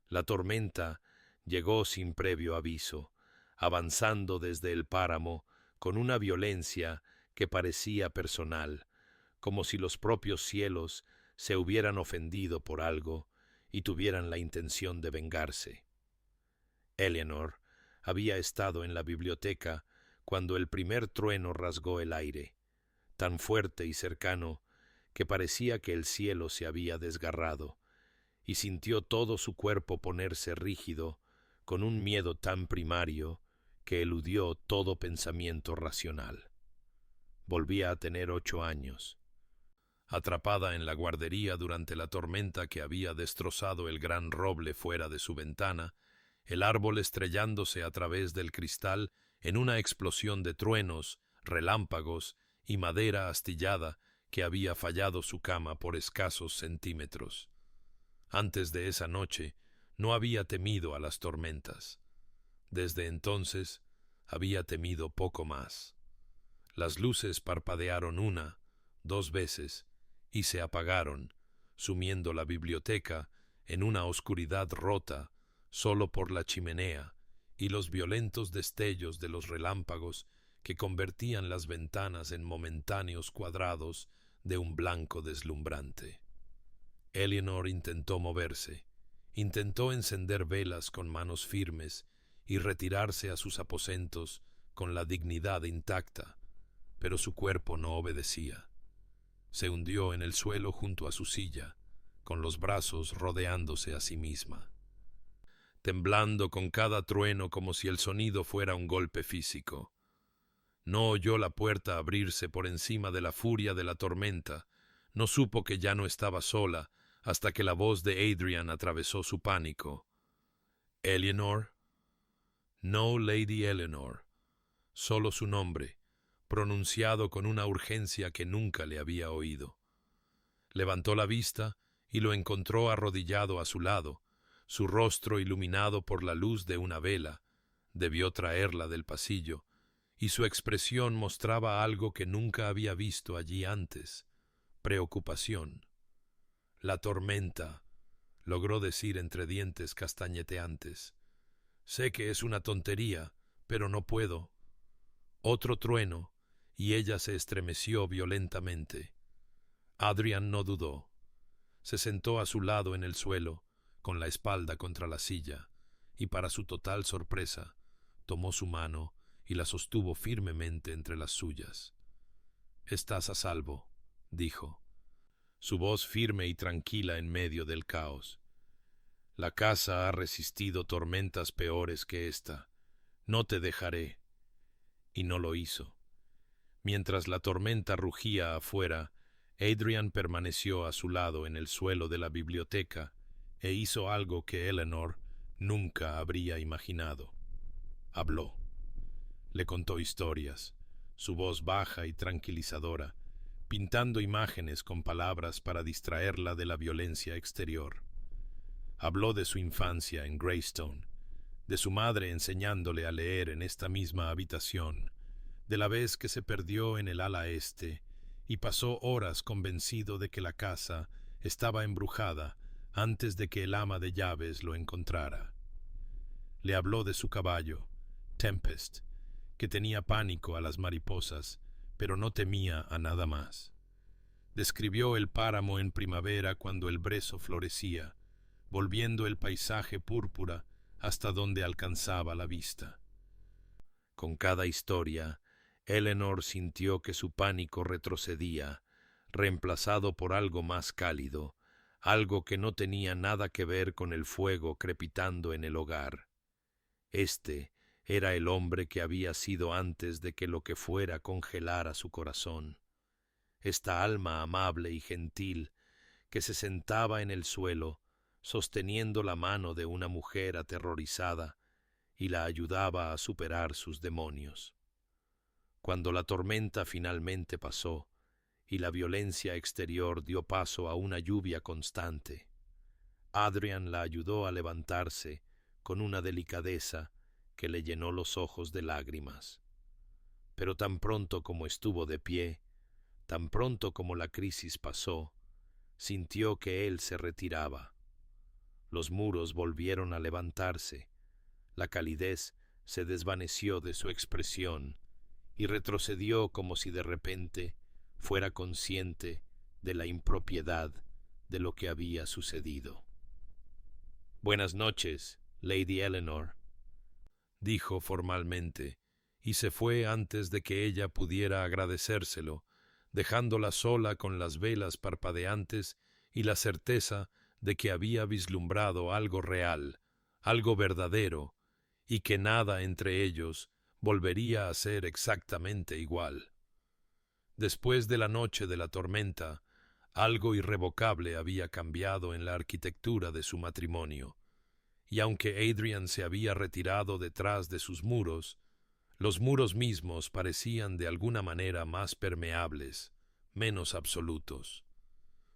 Speaker 1: La tormenta llegó sin previo aviso, avanzando desde el páramo con una violencia que parecía personal, como si los propios cielos se hubieran ofendido por algo y tuvieran la intención de vengarse. Eleanor había estado en la biblioteca cuando el primer trueno rasgó el aire, tan fuerte y cercano que parecía que el cielo se había desgarrado, y sintió todo su cuerpo ponerse rígido con un miedo tan primario que eludió todo pensamiento racional. Volvía a tener 8 años. Atrapada en la guardería durante la tormenta que había destrozado el gran roble fuera de su ventana, el árbol estrellándose a través del cristal en una explosión de truenos, relámpagos y madera astillada que había fallado su cama por escasos centímetros. Antes de esa noche no había temido a las tormentas. Desde entonces había temido poco más. Las luces parpadearon 1, 2 veces y se apagaron, sumiendo la biblioteca en una oscuridad rota solo por la chimenea y los violentos destellos de los relámpagos que convertían las ventanas en momentáneos cuadrados de un blanco deslumbrante. Eleanor intentó moverse, intentó encender velas con manos firmes y retirarse a sus aposentos con la dignidad intacta, pero su cuerpo no obedecía. Se hundió en el suelo junto a su silla, con los brazos rodeándose a sí misma, temblando con cada trueno como si el sonido fuera un golpe físico. No oyó la puerta abrirse por encima de la furia de la tormenta, no supo que ya no estaba sola hasta que la voz de Adrian atravesó su pánico. «¿Eleanor?» No, Lady Eleanor, solo su nombre, pronunciado con una urgencia que nunca le había oído. Levantó la vista y lo encontró arrodillado a su lado, su rostro iluminado por la luz de una vela. Debió traerla del pasillo, y su expresión mostraba algo que nunca había visto allí antes: preocupación. «La tormenta», logró decir entre dientes castañeteantes. «Sé que es una tontería, pero no puedo». Otro trueno, y ella se estremeció violentamente. Adrian no dudó. Se sentó a su lado en el suelo, con la espalda contra la silla, y para su total sorpresa, tomó su mano y la sostuvo firmemente entre las suyas. «Estás a salvo», dijo, su voz firme y tranquila en medio del caos. «La casa ha resistido tormentas peores que esta. No te dejaré». Y no lo hizo. Mientras la tormenta rugía afuera, Adrian permaneció a su lado en el suelo de la biblioteca e hizo algo que Eleanor nunca habría imaginado. Habló. Le contó historias, su voz baja y tranquilizadora, pintando imágenes con palabras para distraerla de la violencia exterior. Habló de su infancia en Greystone, de su madre enseñándole a leer en esta misma habitación, de la vez que se perdió en el ala este y pasó horas convencido de que la casa estaba embrujada antes de que el ama de llaves lo encontrara. Le habló de su caballo, Tempest, que tenía pánico a las mariposas, pero no temía a nada más. Describió el páramo en primavera cuando el brezo florecía, volviendo el paisaje púrpura hasta donde alcanzaba la vista. Con cada historia, Eleanor sintió que su pánico retrocedía, reemplazado por algo más cálido, algo que no tenía nada que ver con el fuego crepitando en el hogar. Este era el hombre que había sido antes de que lo que fuera congelara su corazón. Esta alma amable y gentil que se sentaba en el suelo, sosteniendo la mano de una mujer aterrorizada, y la ayudaba a superar sus demonios. Cuando la tormenta finalmente pasó y la violencia exterior dio paso a una lluvia constante, Adrian la ayudó a levantarse con una delicadeza que le llenó los ojos de lágrimas. Pero tan pronto como estuvo de pie, tan pronto como la crisis pasó, sintió que él se retiraba. Los muros volvieron a levantarse, la calidez se desvaneció de su expresión y retrocedió como si de repente fuera consciente de la impropiedad de lo que había sucedido. «Buenas noches, Lady Eleanor», dijo formalmente, y se fue antes de que ella pudiera agradecérselo, dejándola sola con las velas parpadeantes y la certeza de que había vislumbrado algo real, algo verdadero, y que nada entre ellos volvería a ser exactamente igual. Después de la noche de la tormenta, algo irrevocable había cambiado en la arquitectura de su matrimonio, y aunque Adrian se había retirado detrás de sus muros, los muros mismos parecían de alguna manera más permeables, menos absolutos.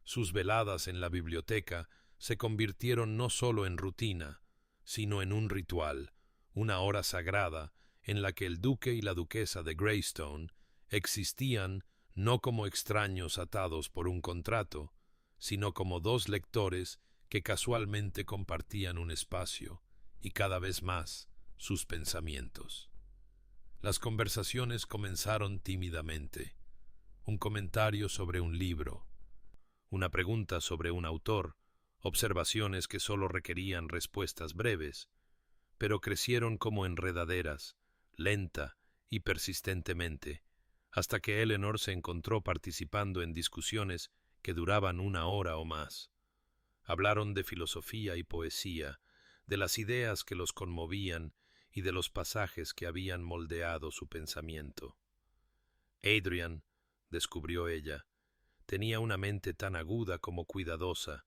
Speaker 1: Sus veladas en la biblioteca se convirtieron no solo en rutina, sino en un ritual, una hora sagrada en la que el duque y la duquesa de Greystone existían no como extraños atados por un contrato, sino como dos lectores que casualmente compartían un espacio, y cada vez más sus pensamientos. Las conversaciones comenzaron tímidamente. Un comentario sobre un libro, una pregunta sobre un autor, observaciones que solo requerían respuestas breves, pero crecieron como enredaderas, lenta y persistentemente, hasta que Eleanor se encontró participando en discusiones que duraban una hora o más. Hablaron de filosofía y poesía, de las ideas que los conmovían y de los pasajes que habían moldeado su pensamiento. Adrian, descubrió ella, tenía una mente tan aguda como cuidadosa,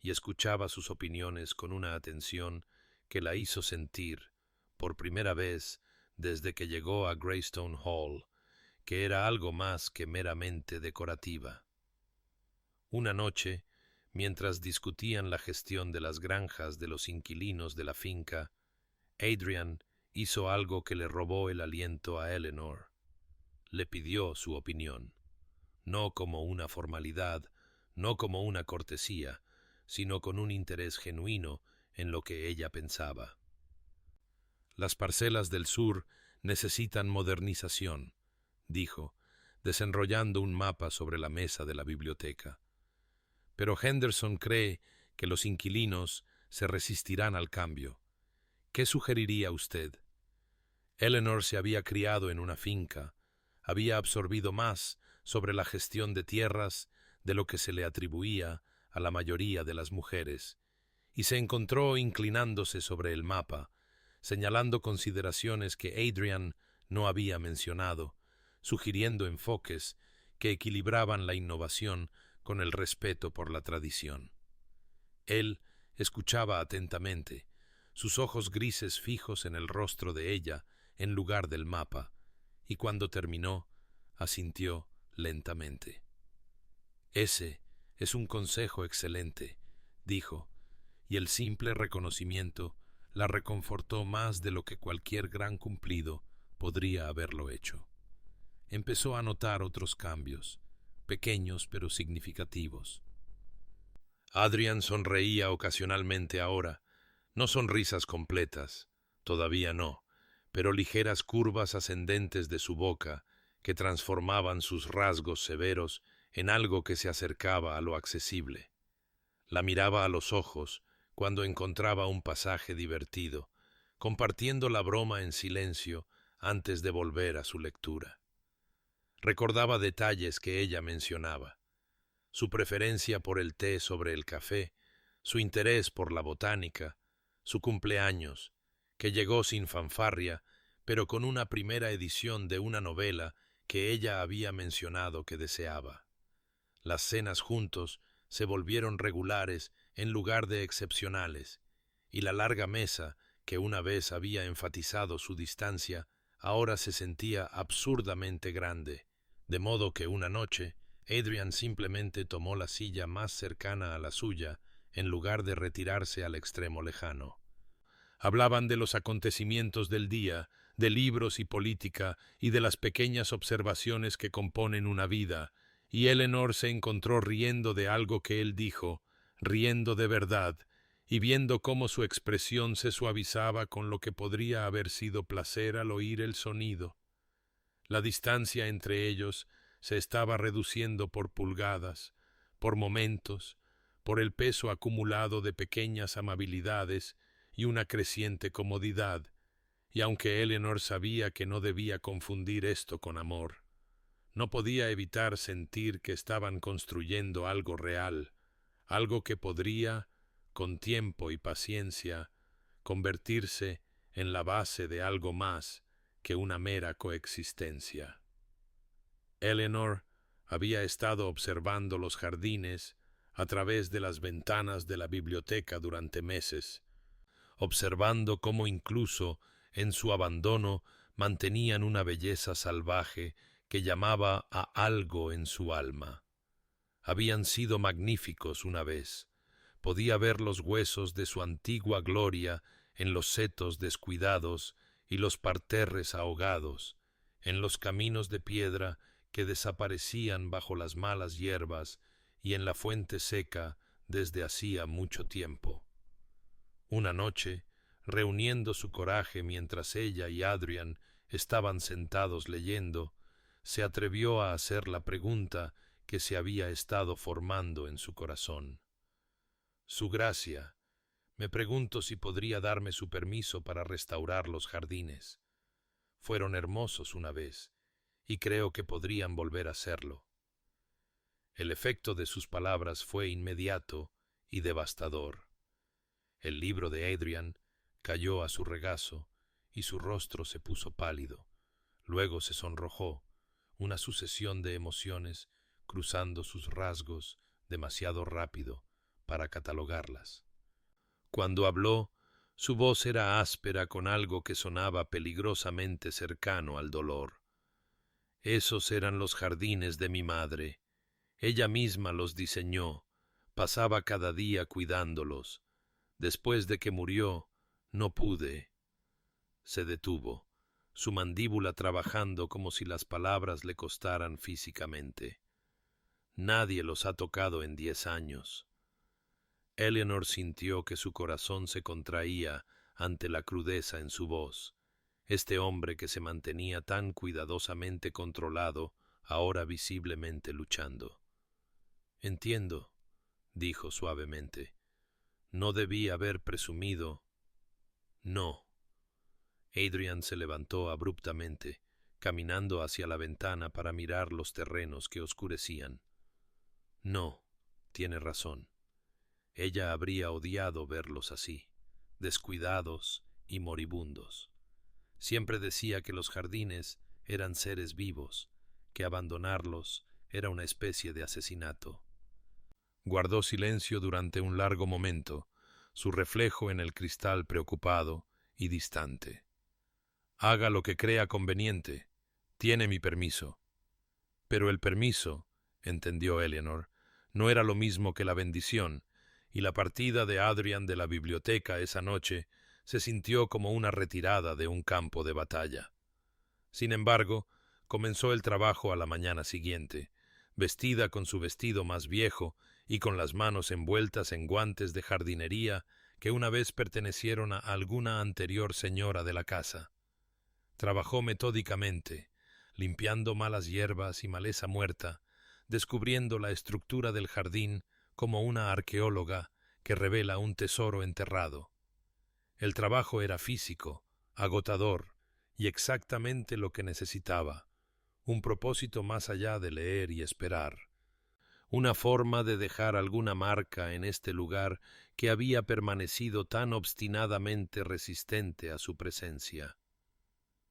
Speaker 1: y escuchaba sus opiniones con una atención que la hizo sentir, por primera vez desde que llegó a Greystone Hall, que era algo más que meramente decorativa. Una noche, mientras discutían la gestión de las granjas de los inquilinos de la finca, Adrian hizo algo que le robó el aliento a Eleanor. Le pidió su opinión, no como una formalidad, no como una cortesía, sino con un interés genuino en lo que ella pensaba. Las parcelas del sur necesitan modernización, dijo, desenrollando un mapa sobre la mesa de la biblioteca. Pero Henderson cree que los inquilinos se resistirán al cambio. ¿Qué sugeriría usted? Eleanor se había criado en una finca, había absorbido más sobre la gestión de tierras de lo que se le atribuía a la mayoría de las mujeres, y se encontró inclinándose sobre el mapa, señalando consideraciones que Adrian no había mencionado, sugiriendo enfoques que equilibraban la innovación con el respeto por la tradición. Él escuchaba atentamente, sus ojos grises fijos en el rostro de ella en lugar del mapa, y cuando terminó, asintió lentamente. Ese es un consejo excelente, dijo, y el simple reconocimiento la reconfortó más de lo que cualquier gran cumplido podría haberlo hecho. Empezó a notar otros cambios, pequeños pero significativos. Adrian sonreía ocasionalmente ahora, no sonrisas completas, todavía no, pero ligeras curvas ascendentes de su boca que transformaban sus rasgos severos en algo que se acercaba a lo accesible. La miraba a los ojos cuando encontraba un pasaje divertido, compartiendo la broma en silencio antes de volver a su lectura. Recordaba detalles que ella mencionaba, su preferencia por el té sobre el café, su interés por la botánica, su cumpleaños, que llegó sin fanfarria, pero con una primera edición de una novela que ella había mencionado que deseaba. Las cenas juntos se volvieron regulares en lugar de excepcionales, y la larga mesa, que una vez había enfatizado su distancia, ahora se sentía absurdamente grande, de modo que una noche Adrian simplemente tomó la silla más cercana a la suya en lugar de retirarse al extremo lejano. Hablaban de los acontecimientos del día, de libros y política, y de las pequeñas observaciones que componen una vida, y Eleanor se encontró riendo de algo que él dijo, riendo de verdad, y viendo cómo su expresión se suavizaba con lo que podría haber sido placer al oír el sonido. La distancia entre ellos se estaba reduciendo por pulgadas, por momentos, por el peso acumulado de pequeñas amabilidades y una creciente comodidad, y aunque Eleanor sabía que no debía confundir esto con amor, no podía evitar sentir que estaban construyendo algo real, algo que podría, con tiempo y paciencia, convertirse en la base de algo más que una mera coexistencia. Eleanor había estado observando los jardines a través de las ventanas de la biblioteca durante meses, observando cómo incluso en su abandono mantenían una belleza salvaje que llamaba a algo en su alma. Habían sido magníficos una vez. Podía ver los huesos de su antigua gloria en los setos descuidados y los parterres ahogados, en los caminos de piedra que desaparecían bajo las malas hierbas y en la fuente seca desde hacía mucho tiempo. Una noche, reuniendo su coraje mientras ella y Adrian estaban sentados leyendo, se atrevió a hacer la pregunta que se había estado formando en su corazón. Su Gracia, me pregunto si podría darme su permiso para restaurar los jardines. Fueron hermosos una vez, y creo que podrían volver a serlo. El efecto de sus palabras fue inmediato y devastador. El libro de Adrian cayó a su regazo y su rostro se puso pálido. Luego se sonrojó, una sucesión de emociones cruzando sus rasgos demasiado rápido para catalogarlas. Cuando habló, su voz era áspera con algo que sonaba peligrosamente cercano al dolor. Esos eran los jardines de mi madre. Ella misma los diseñó, pasaba cada día cuidándolos. Después de que murió, no pude. Se detuvo, su mandíbula trabajando como si las palabras le costaran físicamente. Nadie los ha tocado en 10 años. Eleanor sintió que su corazón se contraía ante la crudeza en su voz. Este hombre que se mantenía tan cuidadosamente controlado, ahora visiblemente luchando. Entiendo, dijo suavemente. No debí haber presumido. No. Adrian se levantó abruptamente, caminando hacia la ventana para mirar los terrenos que oscurecían. No, tiene razón. Ella habría odiado verlos así, descuidados y moribundos. Siempre decía que los jardines eran seres vivos, que abandonarlos era una especie de asesinato. Guardó silencio durante un largo momento, su reflejo en el cristal preocupado y distante. Haga lo que crea conveniente. Tiene mi permiso. Pero el permiso, entendió Eleanor, no era lo mismo que la bendición, y la partida de Adrian de la biblioteca esa noche se sintió como una retirada de un campo de batalla. Sin embargo, comenzó el trabajo a la mañana siguiente, vestida con su vestido más viejo y con las manos envueltas en guantes de jardinería que una vez pertenecieron a alguna anterior señora de la casa. Trabajó metódicamente, limpiando malas hierbas y maleza muerta, descubriendo la estructura del jardín como una arqueóloga que revela un tesoro enterrado. El trabajo era físico, agotador y exactamente lo que necesitaba, un propósito más allá de leer y esperar, una forma de dejar alguna marca en este lugar que había permanecido tan obstinadamente resistente a su presencia.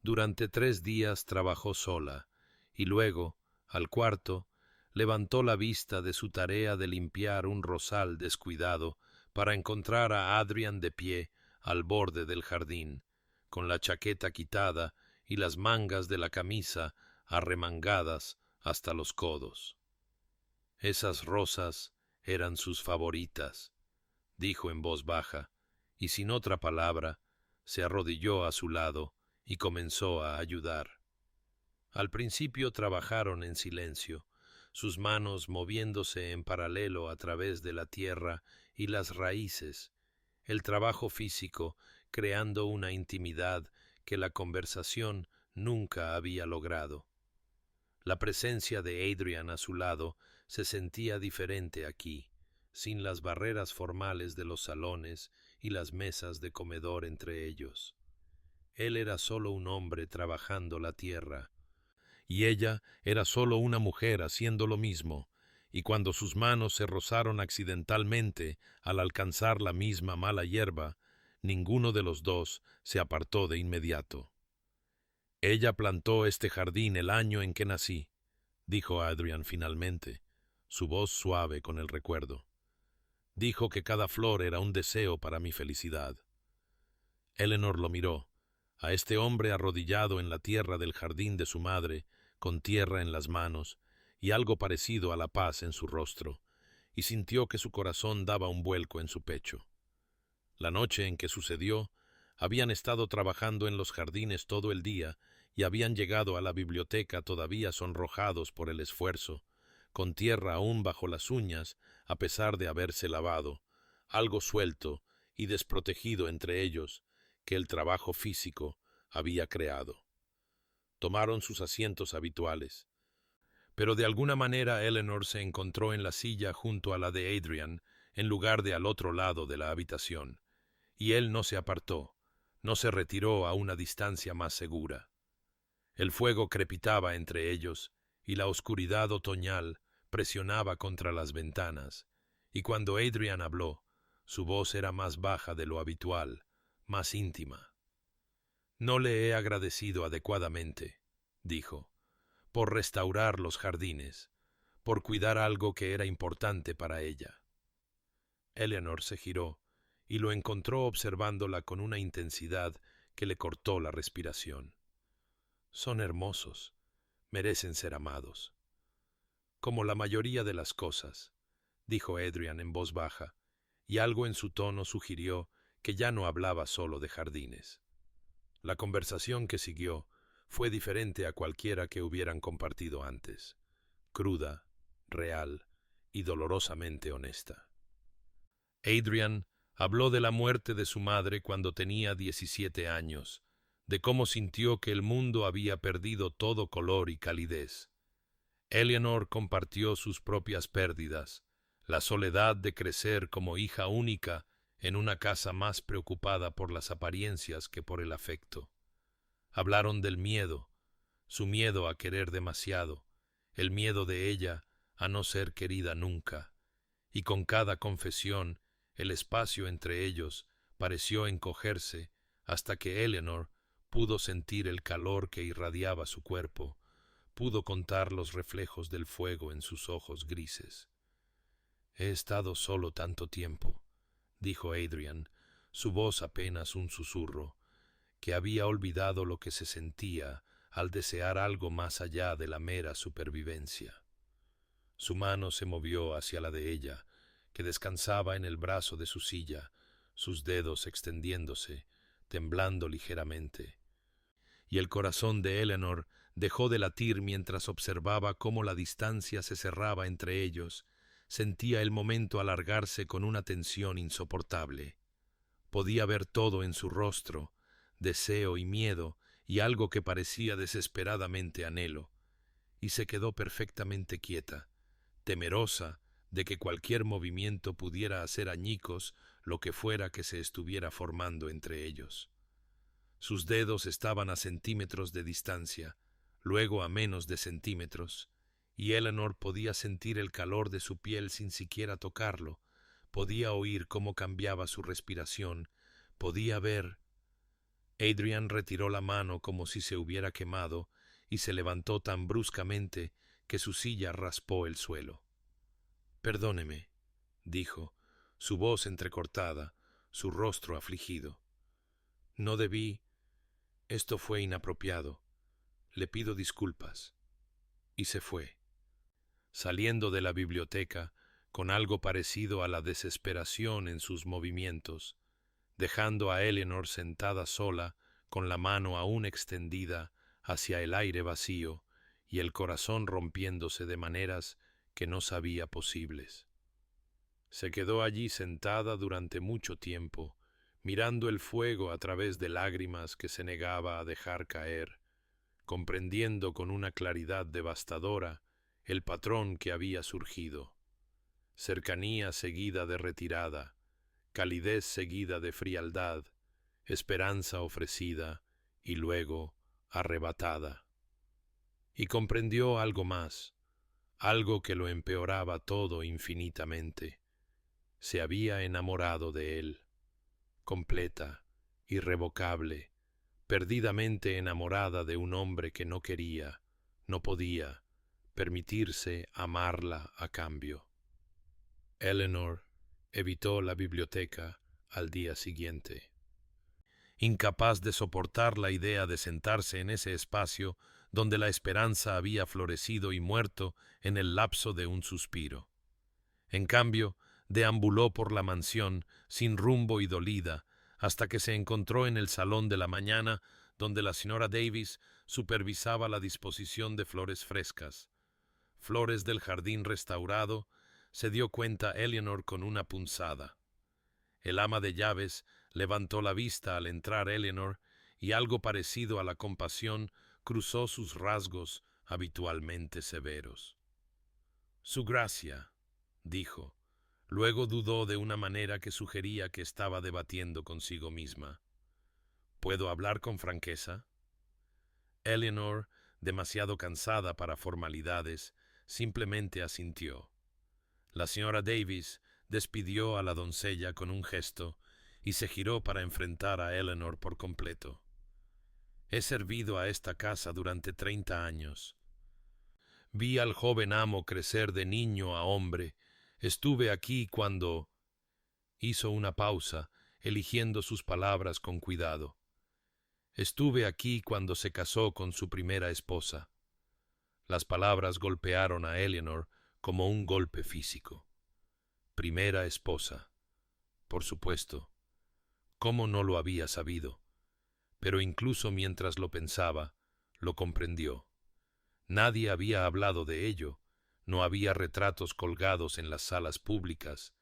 Speaker 1: Durante 3 días trabajó sola, y luego, al cuarto, levantó la vista de su tarea de limpiar un rosal descuidado para encontrar a Adrian de pie al borde del jardín, con la chaqueta quitada y las mangas de la camisa arremangadas hasta los codos. Esas rosas eran sus favoritas, dijo en voz baja, y sin otra palabra, se arrodilló a su lado y comenzó a ayudar. Al principio trabajaron en silencio, sus manos moviéndose en paralelo a través de la tierra y las raíces, el trabajo físico creando una intimidad que la conversación nunca había logrado. La presencia de Adrian a su lado se sentía diferente aquí, sin las barreras formales de los salones y las mesas de comedor entre ellos. Él era solo un hombre trabajando la tierra, y ella era solo una mujer haciendo lo mismo, y cuando sus manos se rozaron accidentalmente al alcanzar la misma mala hierba, ninguno de los dos se apartó de inmediato. Ella plantó este jardín el año en que nací, dijo Adrian finalmente, su voz suave con el recuerdo. Dijo que cada flor era un deseo para mi felicidad. Eleanor lo miró, a este hombre arrodillado en la tierra del jardín de su madre, con tierra en las manos y algo parecido a la paz en su rostro, y sintió que su corazón daba un vuelco en su pecho. La noche en que sucedió, habían estado trabajando en los jardines todo el día y habían llegado a la biblioteca todavía sonrojados por el esfuerzo, con tierra aún bajo las uñas a pesar de haberse lavado, algo suelto y desprotegido entre ellos, que el trabajo físico había creado. Tomaron sus asientos habituales, pero de alguna manera Eleanor se encontró en la silla junto a la de Adrian, en lugar de al otro lado de la habitación, y él no se apartó, no se retiró a una distancia más segura. El fuego crepitaba entre ellos, y la oscuridad otoñal presionaba contra las ventanas, y cuando Adrian habló, su voz era más baja de lo habitual, más íntima. «No le he agradecido adecuadamente», dijo, «por restaurar los jardines, por cuidar algo que era importante para ella». Eleanor se giró y lo encontró observándola con una intensidad que le cortó la respiración. «Son hermosos, merecen ser amados». «Como la mayoría de las cosas», dijo Adrian en voz baja, y algo en su tono sugirió que ya no hablaba solo de jardines. La conversación que siguió fue diferente a cualquiera que hubieran compartido antes, cruda, real y dolorosamente honesta. Adrian habló de la muerte de su madre cuando tenía 17 años, de cómo sintió que el mundo había perdido todo color y calidez. Eleanor compartió sus propias pérdidas, la soledad de crecer como hija única en una casa más preocupada por las apariencias que por el afecto. Hablaron del miedo, su miedo a querer demasiado, el miedo de ella a no ser querida nunca, y con cada confesión el espacio entre ellos pareció encogerse hasta que Eleanor pudo sentir el calor que irradiaba su cuerpo, pudo contar los reflejos del fuego en sus ojos grises. «He estado solo tanto tiempo», dijo Adrian, su voz apenas un susurro, que había olvidado lo que se sentía al desear algo más allá de la mera supervivencia. Su mano se movió hacia la de ella, que descansaba en el brazo de su silla, sus dedos extendiéndose, temblando ligeramente. Y el corazón de Eleanor dejó de latir mientras observaba cómo la distancia se cerraba entre ellos. Sentía el momento alargarse con una tensión insoportable. Podía ver todo en su rostro, deseo y miedo, y algo que parecía desesperadamente anhelo, y se quedó perfectamente quieta, temerosa de que cualquier movimiento pudiera hacer añicos lo que fuera que se estuviera formando entre ellos. Sus dedos estaban a centímetros de distancia, luego a menos de centímetros, y Eleanor podía sentir el calor de su piel sin siquiera tocarlo, podía oír cómo cambiaba su respiración, podía ver. Adrian retiró la mano como si se hubiera quemado y se levantó tan bruscamente que su silla raspó el suelo. «Perdóneme», dijo, su voz entrecortada, su rostro afligido. «No debí. Esto fue inapropiado. Le pido disculpas». Y se fue. Saliendo de la biblioteca, con algo parecido a la desesperación en sus movimientos, dejando a Eleanor sentada sola, con la mano aún extendida hacia el aire vacío y el corazón rompiéndose de maneras que no sabía posibles. Se quedó allí sentada durante mucho tiempo, mirando el fuego a través de lágrimas que se negaba a dejar caer, comprendiendo con una claridad devastadora el patrón que había surgido. Cercanía seguida de retirada, calidez seguida de frialdad, esperanza ofrecida y luego arrebatada. Y comprendió algo más, algo que lo empeoraba todo infinitamente. Se había enamorado de él, completa, irrevocable, perdidamente enamorada de un hombre que no quería, no podía permitirse amarla a cambio. Eleanor evitó la biblioteca al día siguiente. Incapaz de soportar la idea de sentarse en ese espacio donde la esperanza había florecido y muerto en el lapso de un suspiro. En cambio, deambuló por la mansión sin rumbo y dolida, hasta que se encontró en el salón de la mañana, donde la señora Davis supervisaba la disposición de flores frescas. Flores del jardín restaurado, se dio cuenta Eleanor con una punzada. El ama de llaves levantó la vista al entrar Eleanor y algo parecido a la compasión cruzó sus rasgos habitualmente severos. «Su gracia», dijo. Luego dudó de una manera que sugería que estaba debatiendo consigo misma. «¿Puedo hablar con franqueza?» Eleanor, demasiado cansada para formalidades, simplemente asintió. La señora Davis despidió a la doncella con un gesto y se giró para enfrentar a Eleanor por completo. «He servido a esta casa durante 30 años. Vi al joven amo crecer de niño a hombre. Estuve aquí cuando...» Hizo una pausa, eligiendo sus palabras con cuidado. «Estuve aquí cuando se casó con su primera esposa». Las palabras golpearon a Eleanor como un golpe físico. Primera esposa. Por supuesto. ¿Cómo no lo había sabido? Pero incluso mientras lo pensaba, lo comprendió. Nadie había hablado de ello, no había retratos colgados en las salas públicas,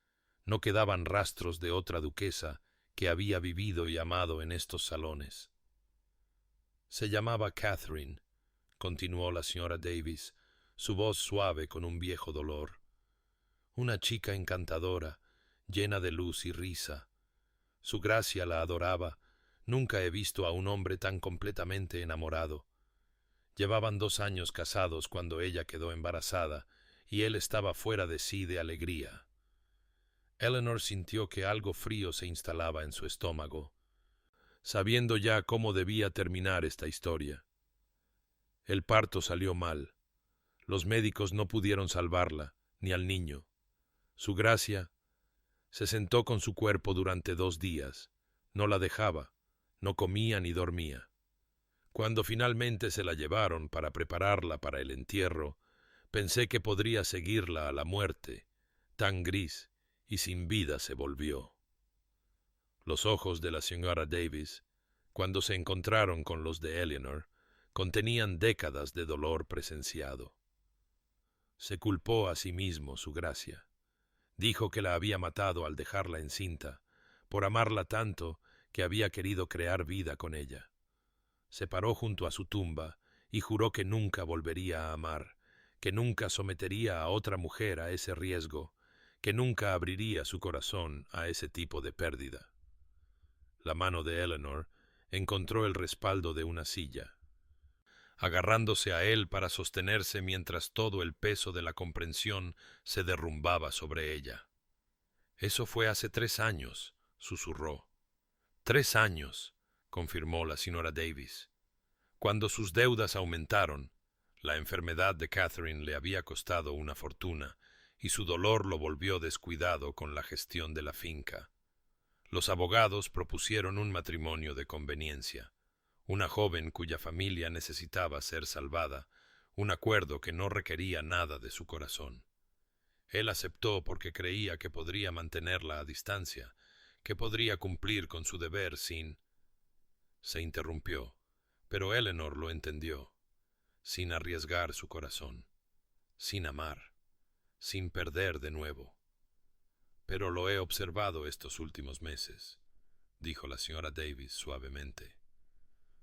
Speaker 1: no quedaban rastros de otra duquesa que había vivido y amado en estos salones. Se llamaba Catherine, continuó la señora Davis, su voz suave con un viejo dolor. Una chica encantadora, llena de luz y risa. Su gracia la adoraba. Nunca he visto a un hombre tan completamente enamorado. Llevaban 2 años casados cuando ella quedó embarazada, y él estaba fuera de sí de alegría. Eleanor sintió que algo frío se instalaba en su estómago, sabiendo ya cómo debía terminar esta historia. El parto salió mal. Los médicos no pudieron salvarla, ni al niño. Su gracia se sentó con su cuerpo durante 2 días. No la dejaba, no comía ni dormía. Cuando finalmente se la llevaron para prepararla para el entierro, pensé que podría seguirla a la muerte. Tan gris y sin vida se volvió. Los ojos de la señora Davis, cuando se encontraron con los de Eleanor, contenían décadas de dolor presenciado. Se culpó a sí mismo su gracia. Dijo que la había matado al dejarla encinta, por amarla tanto que había querido crear vida con ella. Se paró junto a su tumba y juró que nunca volvería a amar, que nunca sometería a otra mujer a ese riesgo, que nunca abriría su corazón a ese tipo de pérdida. La mano de Eleanor encontró el respaldo de una silla. Agarrándose a él para sostenerse mientras todo el peso de la comprensión se derrumbaba sobre ella. «Eso fue hace 3 años», susurró. «3 años», confirmó la señora Davis. Cuando sus deudas aumentaron, la enfermedad de Catherine le había costado una fortuna, y su dolor lo volvió descuidado con la gestión de la finca. Los abogados propusieron un matrimonio de conveniencia, una joven cuya familia necesitaba ser salvada, un acuerdo que no requería nada de su corazón. Él aceptó porque creía que podría mantenerla a distancia, que podría cumplir con su deber sin... Se interrumpió, pero Eleanor lo entendió, sin arriesgar su corazón, sin amar, sin perder de nuevo. «Pero lo he observado estos últimos meses», dijo la señora Davis suavemente.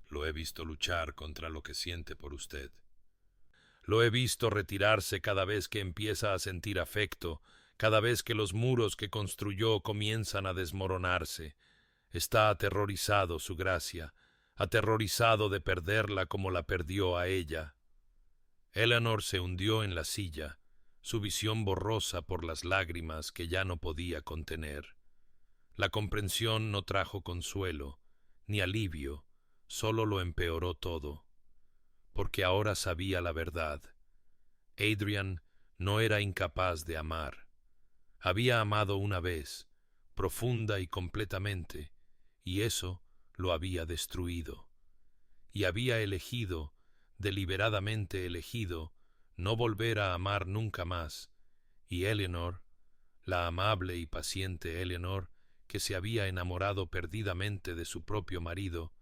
Speaker 1: «Lo he visto luchar contra lo que siente por usted. Lo he visto retirarse cada vez que empieza a sentir afecto, cada vez que los muros que construyó comienzan a desmoronarse. Está aterrorizado, su gracia, aterrorizado de perderla como la perdió a ella». Eleanor se hundió en la silla, su visión borrosa por las lágrimas que ya no podía contener. La comprensión no trajo consuelo, ni alivio, solo lo empeoró todo, porque ahora sabía la verdad. Adrian no era incapaz de amar. Había amado una vez, profunda y completamente, y eso lo había destruido. Y había elegido, deliberadamente elegido, no volver a amar nunca más, y Eleanor, la amable y paciente Eleanor, que se había enamorado perdidamente de su propio marido,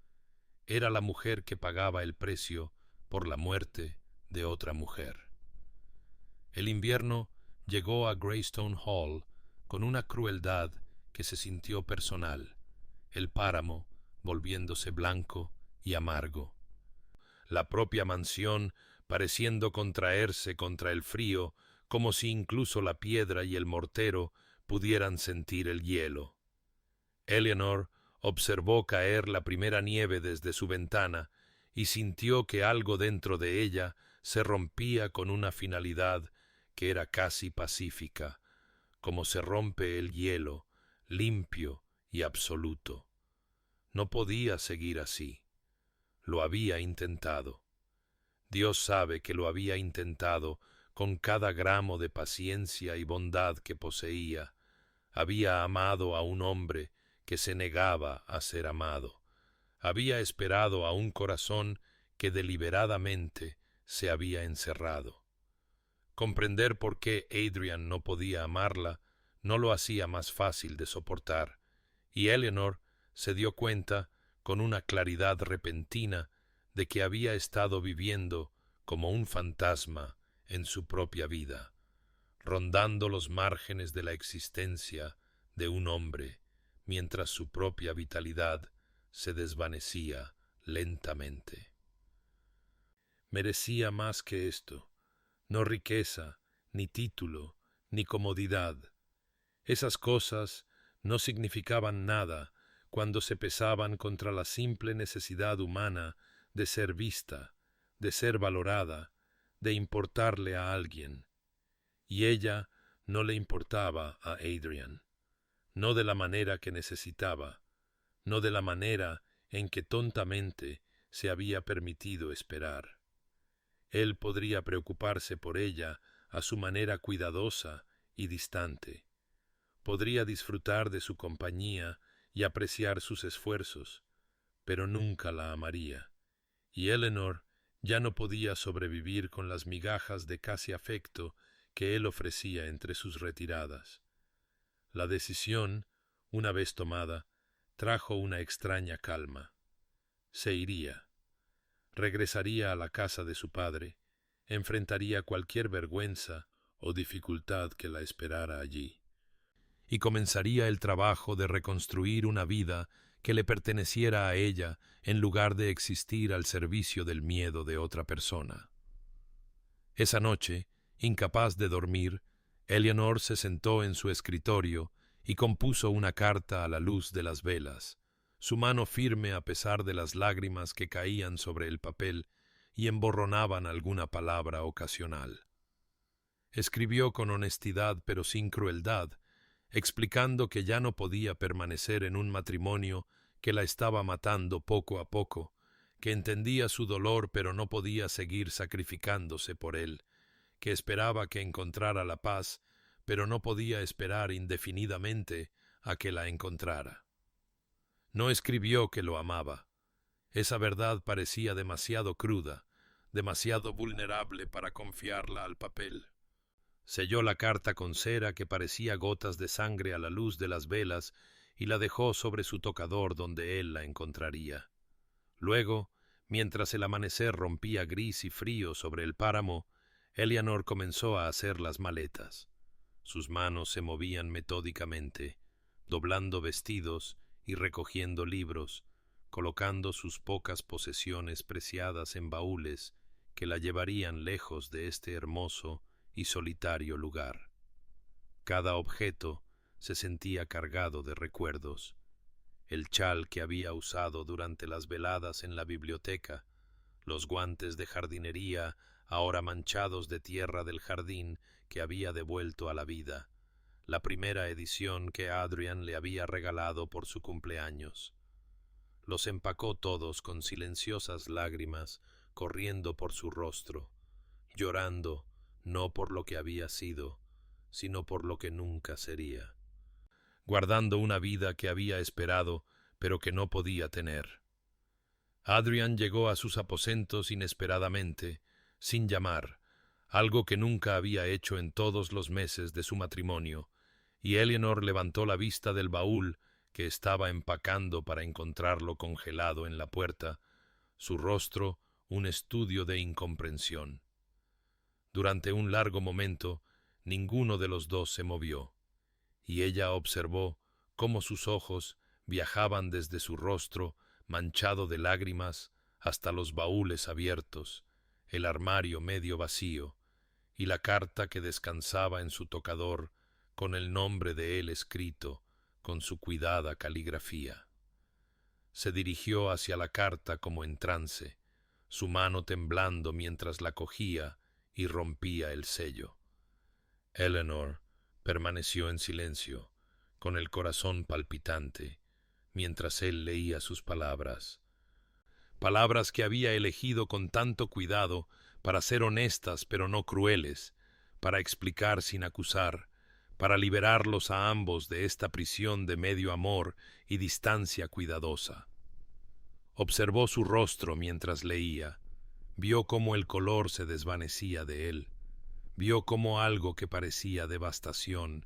Speaker 1: era la mujer que pagaba el precio por la muerte de otra mujer. El invierno llegó a Greystone Hall con una crueldad que se sintió personal, el páramo volviéndose blanco y amargo, la propia mansión pareciendo contraerse contra el frío, como si incluso la piedra y el mortero pudieran sentir el hielo. Eleanor observó caer la primera nieve desde su ventana y sintió que algo dentro de ella se rompía con una finalidad que era casi pacífica, como se rompe el hielo, limpio y absoluto. No podía seguir así. Lo había intentado. Dios sabe que lo había intentado con cada gramo de paciencia y bondad que poseía. Había amado a un hombre que se negaba a ser amado. Había esperado a un corazón que deliberadamente se había encerrado. Comprender por qué Adrian no podía amarla no lo hacía más fácil de soportar, y Eleanor se dio cuenta con una claridad repentina de que había estado viviendo como un fantasma en su propia vida, rondando los márgenes de la existencia de un hombre, mientras su propia vitalidad se desvanecía lentamente. Merecía más que esto, no riqueza, ni título, ni comodidad. Esas cosas no significaban nada cuando se pesaban contra la simple necesidad humana de ser vista, de ser valorada, de importarle a alguien. Y ella no le importaba a Adrian, no de la manera que necesitaba, no de la manera en que tontamente se había permitido esperar. Él podría preocuparse por ella a su manera cuidadosa y distante. Podría disfrutar de su compañía y apreciar sus esfuerzos, pero nunca la amaría, y Eleanor ya no podía sobrevivir con las migajas de casi afecto que él ofrecía entre sus retiradas. La decisión, una vez tomada, trajo una extraña calma. Se iría. Regresaría a la casa de su padre, enfrentaría cualquier vergüenza o dificultad que la esperara allí, y comenzaría el trabajo de reconstruir una vida que le perteneciera a ella en lugar de existir al servicio del miedo de otra persona. Esa noche, incapaz de dormir, Eleanor se sentó en su escritorio y compuso una carta a la luz de las velas, su mano firme a pesar de las lágrimas que caían sobre el papel y emborronaban alguna palabra ocasional. Escribió con honestidad pero sin crueldad, explicando que ya no podía permanecer en un matrimonio que la estaba matando poco a poco, que entendía su dolor pero no podía seguir sacrificándose por él, que esperaba que encontrara la paz, pero no podía esperar indefinidamente a que la encontrara. No escribió que lo amaba. Esa verdad parecía demasiado cruda, demasiado vulnerable para confiarla al papel. Selló la carta con cera que parecía gotas de sangre a la luz de las velas y la dejó sobre su tocador donde él la encontraría. Luego, mientras el amanecer rompía gris y frío sobre el páramo, Eleanor comenzó a hacer las maletas. Sus manos se movían metódicamente, doblando vestidos y recogiendo libros, colocando sus pocas posesiones preciadas en baúles que la llevarían lejos de este hermoso y solitario lugar. Cada objeto se sentía cargado de recuerdos. El chal que había usado durante las veladas en la biblioteca, los guantes de jardinería ahora manchados de tierra del jardín que había devuelto a la vida, la primera edición que Adrian le había regalado por su cumpleaños. Los empacó todos con silenciosas lágrimas corriendo por su rostro, llorando no por lo que había sido, sino por lo que nunca sería, guardando una vida que había esperado, pero que no podía tener. Adrian llegó a sus aposentos inesperadamente, sin llamar, algo que nunca había hecho en todos los meses de su matrimonio, y Eleanor levantó la vista del baúl que estaba empacando para encontrarlo congelado en la puerta, su rostro un estudio de incomprensión. Durante un largo momento, ninguno de los dos se movió, y ella observó cómo sus ojos viajaban desde su rostro manchado de lágrimas hasta los baúles abiertos, el armario medio vacío, y la carta que descansaba en su tocador con el nombre de él escrito con su cuidada caligrafía. Se dirigió hacia la carta como en trance, su mano temblando mientras la cogía y rompía el sello. Eleanor permaneció en silencio, con el corazón palpitante, mientras él leía sus palabras. Palabras que había elegido con tanto cuidado para ser honestas pero no crueles, para explicar sin acusar, para liberarlos a ambos de esta prisión de medio amor y distancia cuidadosa. Observó su rostro mientras leía, vio cómo el color se desvanecía de él, vio cómo algo que parecía devastación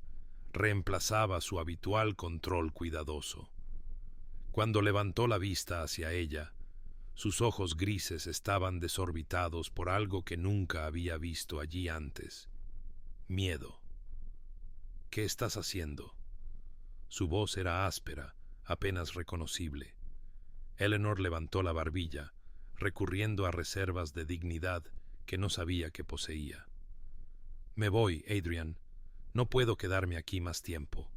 Speaker 1: reemplazaba su habitual control cuidadoso. Cuando levantó la vista hacia ella, sus ojos grises estaban desorbitados por algo que nunca había visto allí antes. Miedo. ¿Qué estás haciendo? Su voz era áspera, apenas reconocible. Eleanor levantó la barbilla, recurriendo a reservas de dignidad que no sabía que poseía. Me voy, Adrian. No puedo quedarme aquí más tiempo.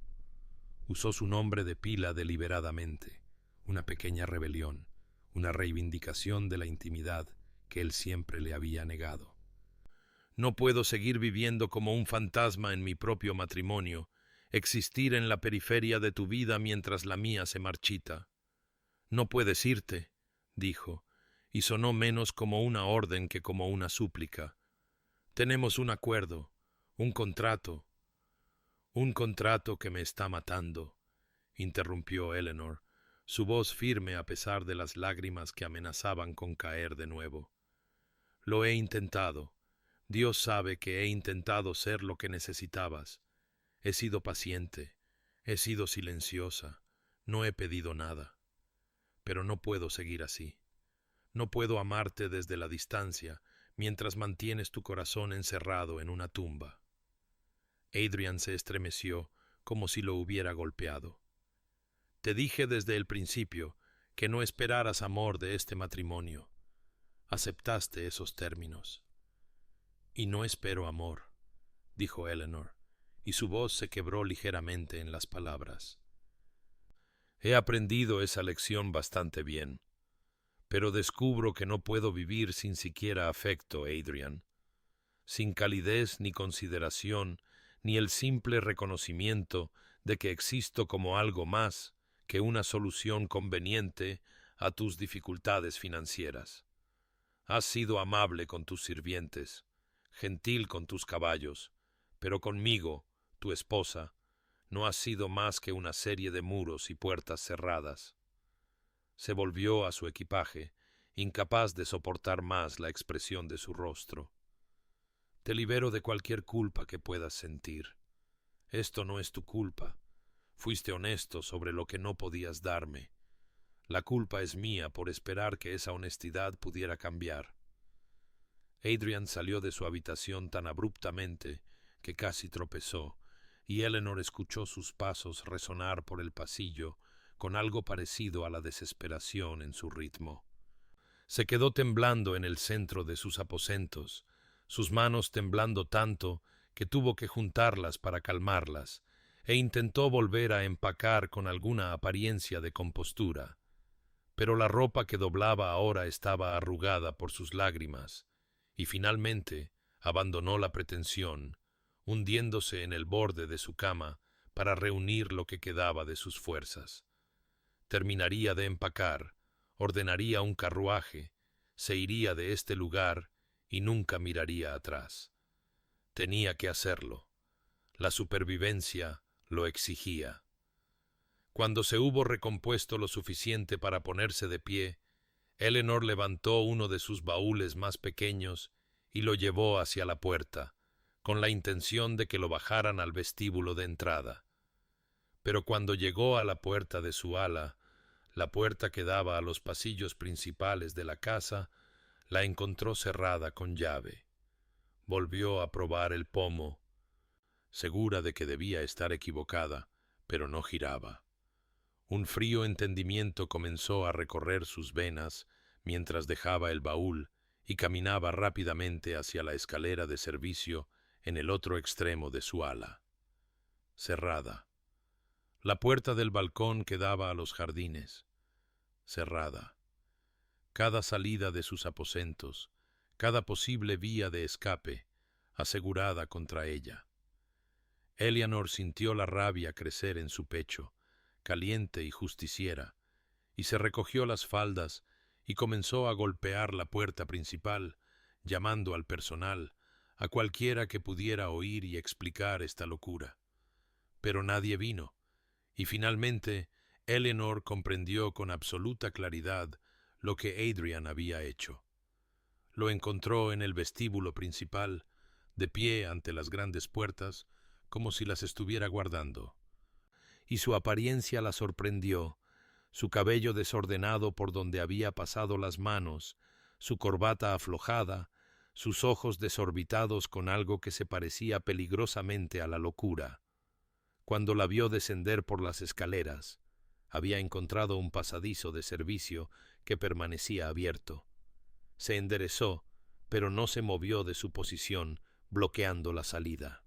Speaker 1: Usó su nombre de pila deliberadamente, una pequeña rebelión, una reivindicación de la intimidad que él siempre le había negado. No puedo seguir viviendo como un fantasma en mi propio matrimonio, existir en la periferia de tu vida mientras la mía se marchita. No puedes irte, dijo, y sonó menos como una orden que como una súplica. Tenemos un acuerdo, un contrato que me está matando, interrumpió Eleanor, su voz firme a pesar de las lágrimas que amenazaban con caer de nuevo. Lo he intentado. Dios sabe que he intentado ser lo que necesitabas. He sido paciente, he sido silenciosa, no he pedido nada. Pero no puedo seguir así. No puedo amarte desde la distancia mientras mantienes tu corazón encerrado en una tumba. Adrian se estremeció como si lo hubiera golpeado. Te dije desde el principio que no esperaras amor de este matrimonio. Aceptaste esos términos. Y no espero amor, dijo Eleanor, y su voz se quebró ligeramente en las palabras. He aprendido esa lección bastante bien, pero descubro que no puedo vivir sin siquiera afecto, Adrian, sin calidez ni consideración, ni el simple reconocimiento de que existo como algo más que una solución conveniente a tus dificultades financieras. Has sido amable con tus sirvientes, gentil con tus caballos, pero conmigo, tu esposa, no has sido más que una serie de muros y puertas cerradas. Se volvió a su equipaje, incapaz de soportar más la expresión de su rostro. Te libero de cualquier culpa que puedas sentir. Esto no es tu culpa. Fuiste honesto sobre lo que no podías darme. La culpa es mía por esperar que esa honestidad pudiera cambiar. Adrian salió de su habitación tan abruptamente que casi tropezó, y Eleanor escuchó sus pasos resonar por el pasillo con algo parecido a la desesperación en su ritmo. Se quedó temblando en el centro de sus aposentos, sus manos temblando tanto que tuvo que juntarlas para calmarlas, e intentó volver a empacar con alguna apariencia de compostura. Pero la ropa que doblaba ahora estaba arrugada por sus lágrimas, y finalmente abandonó la pretensión, hundiéndose en el borde de su cama para reunir lo que quedaba de sus fuerzas. Terminaría de empacar, ordenaría un carruaje, se iría de este lugar y nunca miraría atrás. Tenía que hacerlo. La supervivencia lo exigía. Cuando se hubo recompuesto lo suficiente para ponerse de pie, Eleanor levantó uno de sus baúles más pequeños y lo llevó hacia la puerta, con la intención de que lo bajaran al vestíbulo de entrada. Pero cuando llegó a la puerta de su ala, la puerta que daba a los pasillos principales de la casa, la encontró cerrada con llave. Volvió a probar el pomo, segura de que debía estar equivocada, pero no giraba. Un frío entendimiento comenzó a recorrer sus venas mientras dejaba el baúl y caminaba rápidamente hacia la escalera de servicio en el otro extremo de su ala. Cerrada. La puerta del balcón que daba a los jardines. Cerrada. Cada salida de sus aposentos, cada posible vía de escape, asegurada contra ella. Eleanor sintió la rabia crecer en su pecho, caliente y justiciera, y se recogió las faldas y comenzó a golpear la puerta principal, llamando al personal, a cualquiera que pudiera oír y explicar esta locura. Pero nadie vino, y finalmente Eleanor comprendió con absoluta claridad lo que Adrian había hecho. Lo encontró en el vestíbulo principal, de pie ante las grandes puertas, como si las estuviera guardando. Y su apariencia la sorprendió, su cabello desordenado por donde había pasado las manos, su corbata aflojada, sus ojos desorbitados con algo que se parecía peligrosamente a la locura. Cuando la vio descender por las escaleras, había encontrado un pasadizo de servicio que permanecía abierto. Se enderezó, pero no se movió de su posición, bloqueando la salida.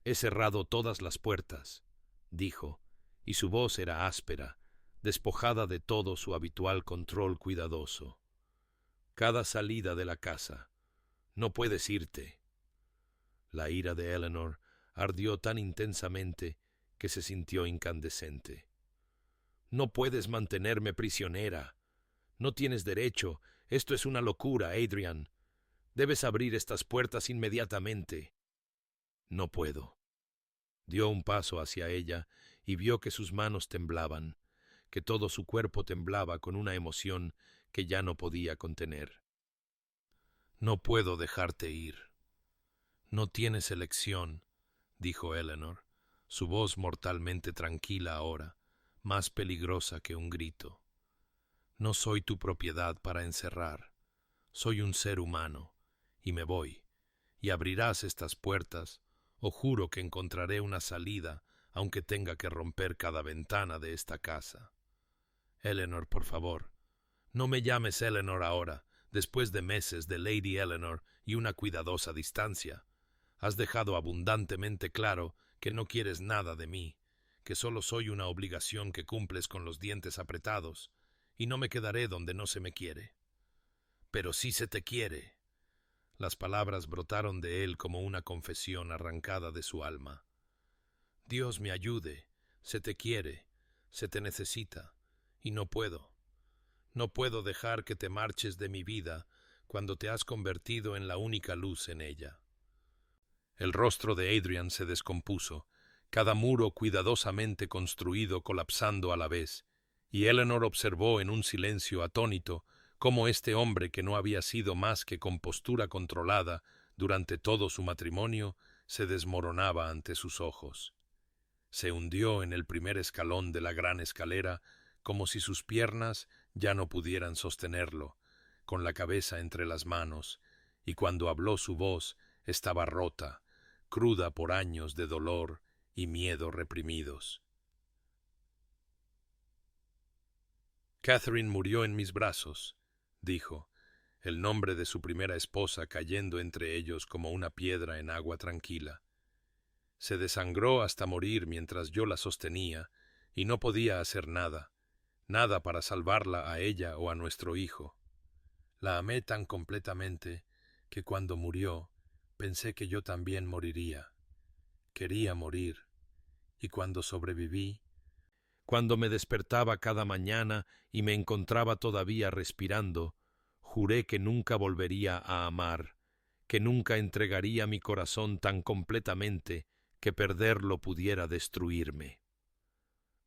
Speaker 1: «He cerrado todas las puertas», dijo, y su voz era áspera, despojada de todo su habitual control cuidadoso. «Cada salida de la casa. No puedes irte». La ira de Eleanor ardió tan intensamente que se sintió incandescente. «No puedes mantenerme prisionera. No tienes derecho. Esto es una locura, Adrian. Debes abrir estas puertas inmediatamente». «No puedo». Dio un paso hacia ella y vio que sus manos temblaban, que todo su cuerpo temblaba con una emoción que ya no podía contener. «No puedo dejarte ir». «No tienes elección», dijo Eleanor, su voz mortalmente tranquila ahora, más peligrosa que un grito. «No soy tu propiedad para encerrar. Soy un ser humano, y me voy, y abrirás estas puertas, o juro que encontraré una salida, aunque tenga que romper cada ventana de esta casa». «Eleanor, por favor, no me llames Eleanor ahora, después de meses de Lady Eleanor y una cuidadosa distancia. Has dejado abundantemente claro que no quieres nada de mí, que solo soy una obligación que cumples con los dientes apretados, y no me quedaré donde no se me quiere». «Pero sí se te quiere». Las palabras brotaron de él como una confesión arrancada de su alma. «Dios me ayude, se te quiere, se te necesita, y no puedo. No puedo dejar que te marches de mi vida cuando te has convertido en la única luz en ella». El rostro de Adrian se descompuso, cada muro cuidadosamente construido colapsando a la vez, y Eleanor observó en un silencio atónito cómo este hombre, que no había sido más que compostura controlada durante todo su matrimonio, se desmoronaba ante sus ojos. Se hundió en el primer escalón de la gran escalera como si sus piernas ya no pudieran sostenerlo, con la cabeza entre las manos, y cuando habló su voz estaba rota, cruda por años de dolor y miedo reprimidos. «Catherine murió en mis brazos», dijo, el nombre de su primera esposa cayendo entre ellos como una piedra en agua tranquila. «Se desangró hasta morir mientras yo la sostenía, y no podía hacer nada, nada para salvarla a ella o a nuestro hijo. La amé tan completamente que cuando murió pensé que yo también moriría. Quería morir, y cuando sobreviví, cuando me despertaba cada mañana y me encontraba todavía respirando, juré que nunca volvería a amar, que nunca entregaría mi corazón tan completamente que perderlo pudiera destruirme».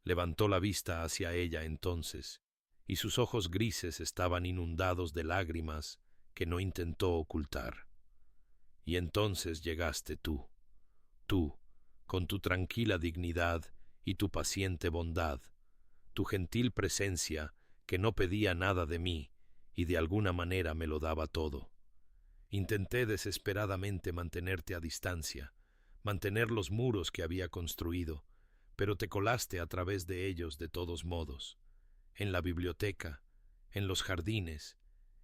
Speaker 1: Levantó la vista hacia ella entonces, y sus ojos grises estaban inundados de lágrimas que no intentó ocultar. «Y entonces llegaste tú, con tu tranquila dignidad y tu paciente bondad, tu gentil presencia que no pedía nada de mí y de alguna manera me lo daba todo. Intenté desesperadamente mantenerte a distancia, mantener los muros que había construido, pero te colaste a través de ellos de todos modos, en la biblioteca, en los jardines,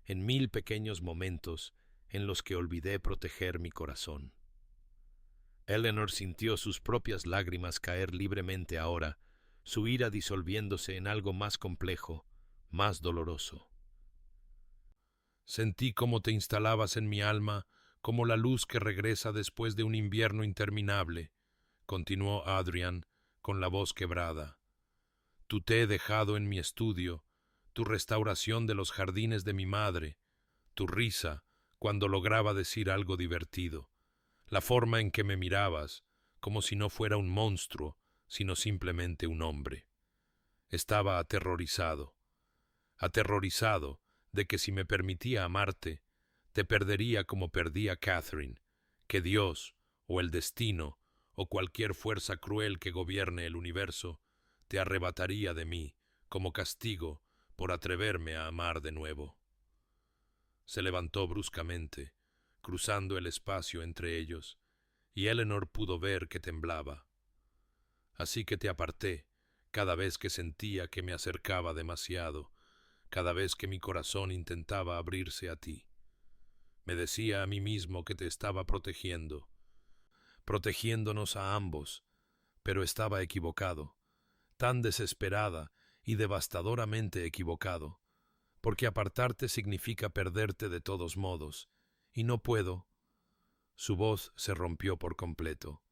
Speaker 1: en 1000 pequeños momentos en los que olvidé proteger mi corazón. Eleanor sintió sus propias lágrimas caer libremente ahora, su ira disolviéndose en algo más complejo, más doloroso. Sentí cómo te instalabas en mi alma, como la luz que regresa después de un invierno interminable, continuó Adrian con la voz quebrada. Tu té dejado en mi estudio, tu restauración de los jardines de mi madre, tu risa cuando lograba decir algo divertido, la forma en que me mirabas, como si no fuera un monstruo, sino simplemente un hombre. Estaba aterrorizado de que si me permitía amarte, te perdería como perdí a Catherine, que Dios, o el destino, o cualquier fuerza cruel que gobierne el universo, te arrebataría de mí, como castigo por atreverme a amar de nuevo. Se levantó bruscamente, cruzando el espacio entre ellos, y Eleanor pudo ver que temblaba. Así que te aparté, cada vez que sentía que me acercaba demasiado, cada vez que mi corazón intentaba abrirse a ti. Me decía a mí mismo que te estaba protegiéndonos a ambos, pero estaba equivocado, tan desesperada y devastadoramente equivocado, porque apartarte significa perderte de todos modos, y no puedo. Su voz se rompió por completo.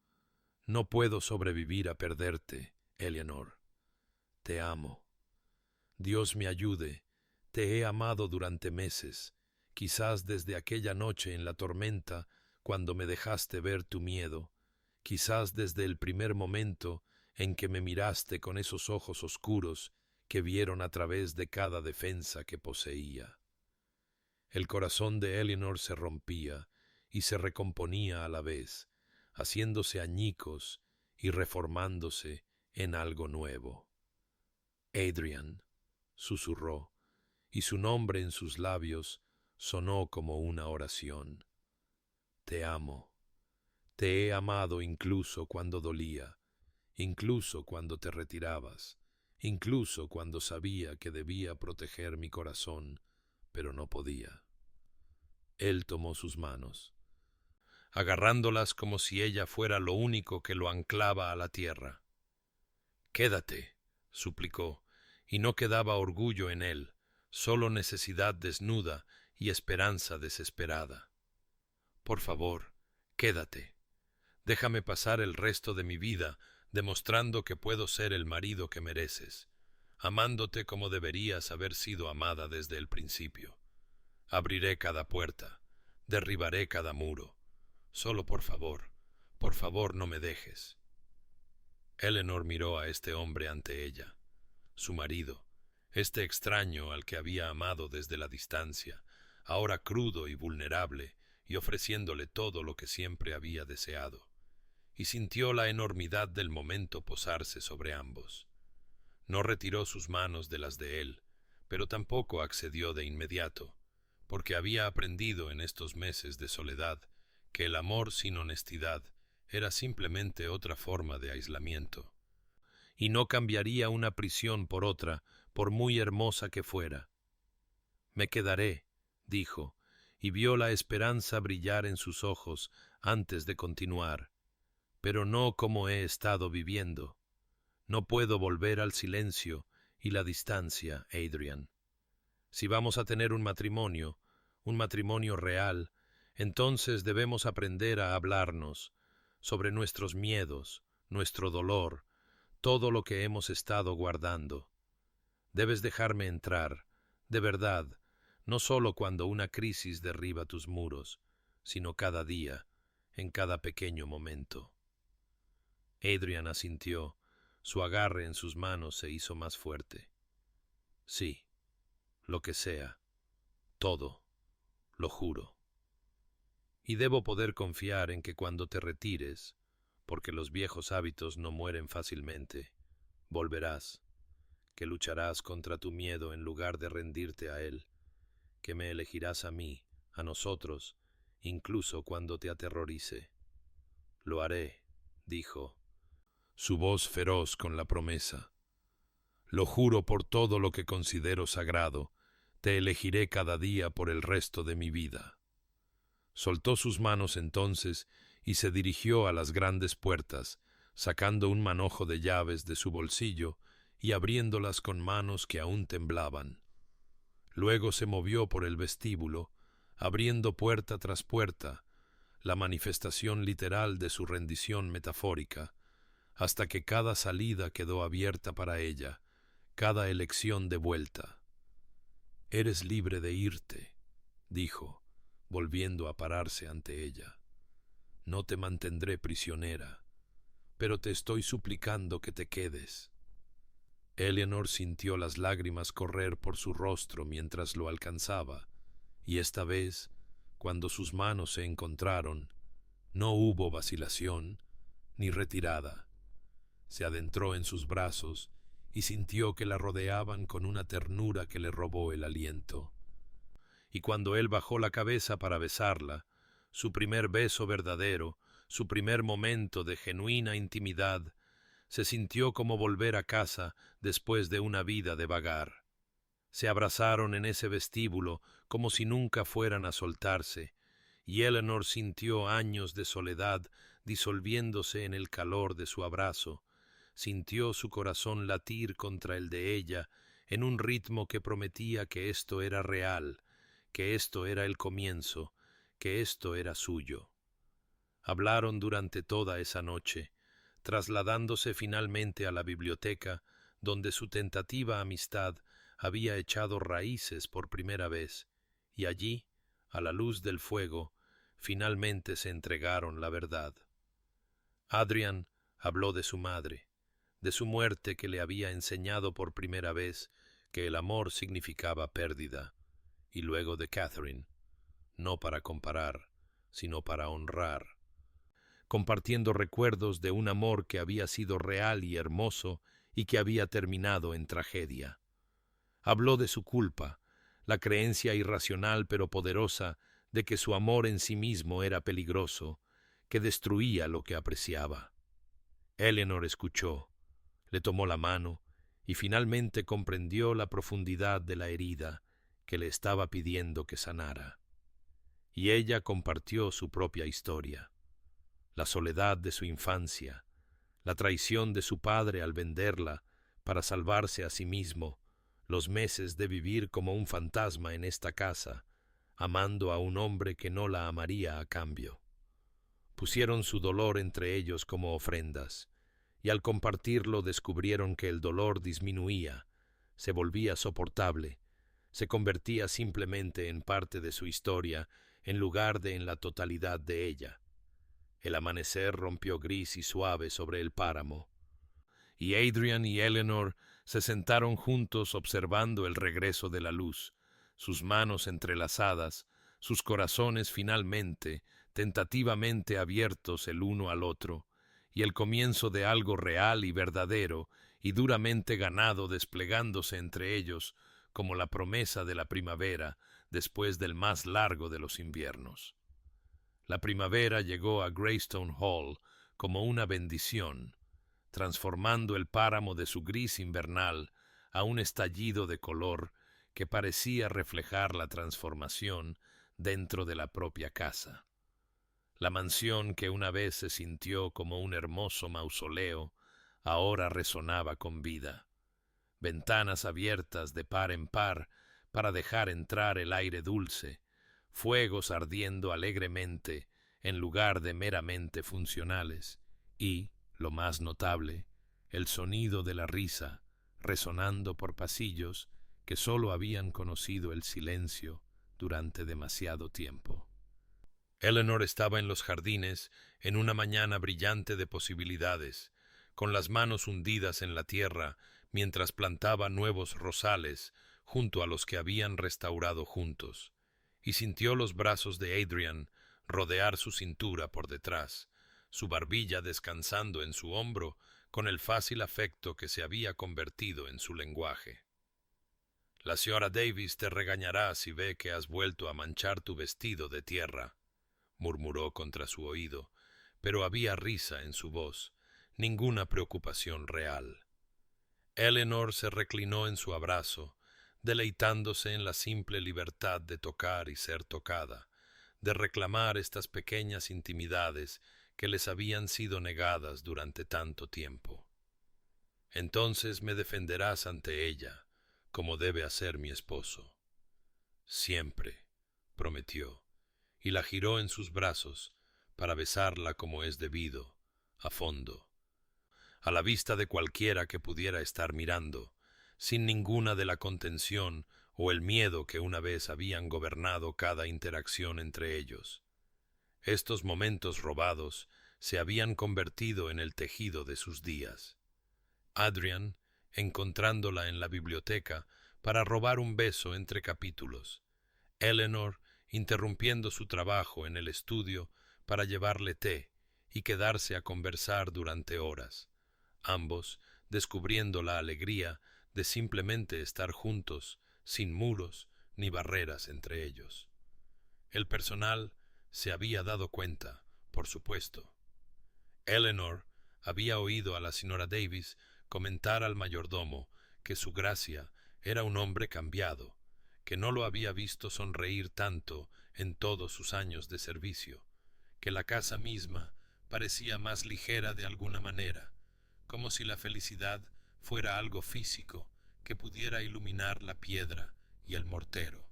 Speaker 1: No puedo sobrevivir a perderte, Eleanor. Te amo. Dios me ayude. Te he amado durante meses, quizás desde aquella noche en la tormenta, cuando me dejaste ver tu miedo, quizás desde el primer momento en que me miraste con esos ojos oscuros que vieron a través de cada defensa que poseía. El corazón de Eleanor se rompía y se recomponía a la vez, haciéndose añicos y reformándose en algo nuevo. Adrian, susurró, y su nombre en sus labios sonó como una oración. Te amo. Te he amado incluso cuando dolía, incluso cuando te retirabas, incluso cuando sabía que debía proteger mi corazón, pero no podía. Él tomó sus manos, agarrándolas como si ella fuera lo único que lo anclaba a la tierra. Quédate, suplicó, y no quedaba orgullo en él, solo necesidad desnuda y esperanza desesperada. Por favor, quédate. Déjame pasar el resto de mi vida demostrando que puedo ser el marido que mereces, amándote como deberías haber sido amada desde el principio. Abriré cada puerta, derribaré cada muro. Solo por favor no me dejes. Eleanor miró a este hombre ante ella, su marido, este extraño al que había amado desde la distancia, ahora crudo y vulnerable, y ofreciéndole todo lo que siempre había deseado, y sintió la enormidad del momento posarse sobre ambos. No retiró sus manos de las de él, pero tampoco accedió de inmediato, porque había aprendido en estos meses de soledad que el amor sin honestidad era simplemente otra forma de aislamiento, y no cambiaría una prisión por otra, por muy hermosa que fuera. Me quedaré, dijo, y vio la esperanza brillar en sus ojos antes de continuar, pero no como he estado viviendo. No puedo volver al silencio y la distancia, Adrian. Si vamos a tener un matrimonio real, entonces debemos aprender a hablarnos sobre nuestros miedos, nuestro dolor, todo lo que hemos estado guardando. Debes dejarme entrar, de verdad, no solo cuando una crisis derriba tus muros, sino cada día, en cada pequeño momento. Adrian asintió, su agarre en sus manos se hizo más fuerte. Sí, lo que sea, todo, lo juro. Y debo poder confiar en que cuando te retires, porque los viejos hábitos no mueren fácilmente, volverás, que lucharás contra tu miedo en lugar de rendirte a él, que me elegirás a mí, a nosotros, incluso cuando te aterrorice. Lo haré, dijo, su voz feroz con la promesa. Lo juro por todo lo que considero sagrado, te elegiré cada día por el resto de mi vida. Soltó sus manos entonces y se dirigió a las grandes puertas, sacando un manojo de llaves de su bolsillo y abriéndolas con manos que aún temblaban. Luego se movió por el vestíbulo, abriendo puerta tras puerta, la manifestación literal de su rendición metafórica, hasta que cada salida quedó abierta para ella, cada elección de vuelta. «Eres libre de irte», dijo, volviendo a pararse ante ella. «No te mantendré prisionera, pero te estoy suplicando que te quedes». Eleanor sintió las lágrimas correr por su rostro mientras lo alcanzaba, y esta vez, cuando sus manos se encontraron, no hubo vacilación ni retirada. Se adentró en sus brazos y sintió que la rodeaban con una ternura que le robó el aliento. Y cuando él bajó la cabeza para besarla, su primer beso verdadero, su primer momento de genuina intimidad, se sintió como volver a casa después de una vida de vagar. Se abrazaron en ese vestíbulo como si nunca fueran a soltarse, y Eleanor sintió años de soledad disolviéndose en el calor de su abrazo, sintió su corazón latir contra el de ella en un ritmo que prometía que esto era real, que esto era el comienzo, que esto era suyo. Hablaron durante toda esa noche, trasladándose finalmente a la biblioteca, donde su tentativa amistad había echado raíces por primera vez, y allí, a la luz del fuego, finalmente se entregaron la verdad. Adrian habló de su madre, de su muerte que le había enseñado por primera vez que el amor significaba pérdida, y luego de Catherine, no para comparar, sino para honrar, compartiendo recuerdos de un amor que había sido real y hermoso y que había terminado en tragedia. Habló de su culpa, la creencia irracional pero poderosa de que su amor en sí mismo era peligroso, que destruía lo que apreciaba. Eleanor escuchó, le tomó la mano y finalmente comprendió la profundidad de la herida que le estaba pidiendo que sanara. Y ella compartió su propia historia. La soledad de su infancia, la traición de su padre al venderla para salvarse a sí mismo, los meses de vivir como un fantasma en esta casa, amando a un hombre que no la amaría a cambio. Pusieron su dolor entre ellos como ofrendas, y al compartirlo descubrieron que el dolor disminuía, se volvía soportable, se convertía simplemente en parte de su historia en lugar de en la totalidad de ella. El amanecer rompió gris y suave sobre el páramo, y Adrian y Eleanor se sentaron juntos observando el regreso de la luz, sus manos entrelazadas, sus corazones finalmente, tentativamente abiertos el uno al otro, y el comienzo de algo real y verdadero y duramente ganado desplegándose entre ellos como la promesa de la primavera después del más largo de los inviernos. La primavera llegó a Greystone Hall como una bendición, transformando el páramo de su gris invernal a un estallido de color que parecía reflejar la transformación dentro de la propia casa. La mansión que una vez se sintió como un hermoso mausoleo, ahora resonaba con vida. Ventanas abiertas de par en par para dejar entrar el aire dulce, fuegos ardiendo alegremente en lugar de meramente funcionales, y, lo más notable, el sonido de la risa resonando por pasillos que sólo habían conocido el silencio durante demasiado tiempo. Eleanor estaba en los jardines en una mañana brillante de posibilidades, con las manos hundidas en la tierra mientras plantaba nuevos rosales junto a los que habían restaurado juntos, y sintió los brazos de Adrian rodear su cintura por detrás, su barbilla descansando en su hombro con el fácil afecto que se había convertido en su lenguaje. «La señora Davis te regañará si ve que has vuelto a manchar tu vestido de tierra», murmuró contra su oído, pero había risa en su voz, ninguna preocupación real. Eleanor se reclinó en su abrazo, deleitándose en la simple libertad de tocar y ser tocada, de reclamar estas pequeñas intimidades que les habían sido negadas durante tanto tiempo. Entonces me defenderás ante ella, como debe hacer mi esposo. Siempre, prometió, y la giró en sus brazos para besarla como es debido, a fondo, a la vista de cualquiera que pudiera estar mirando, sin ninguna de la contención o el miedo que una vez habían gobernado cada interacción entre ellos. Estos momentos robados se habían convertido en el tejido de sus días. Adrian, encontrándola en la biblioteca para robar un beso entre capítulos. Eleanor, interrumpiendo su trabajo en el estudio para llevarle té y quedarse a conversar durante horas. Ambos descubriendo la alegría de simplemente estar juntos, sin muros ni barreras entre ellos. El personal se había dado cuenta, por supuesto. Eleanor había oído a la señora Davis comentar al mayordomo que su gracia era un hombre cambiado, que no lo había visto sonreír tanto en todos sus años de servicio, que la casa misma parecía más ligera de alguna manera, como si la felicidad fuera algo físico que pudiera iluminar la piedra y el mortero.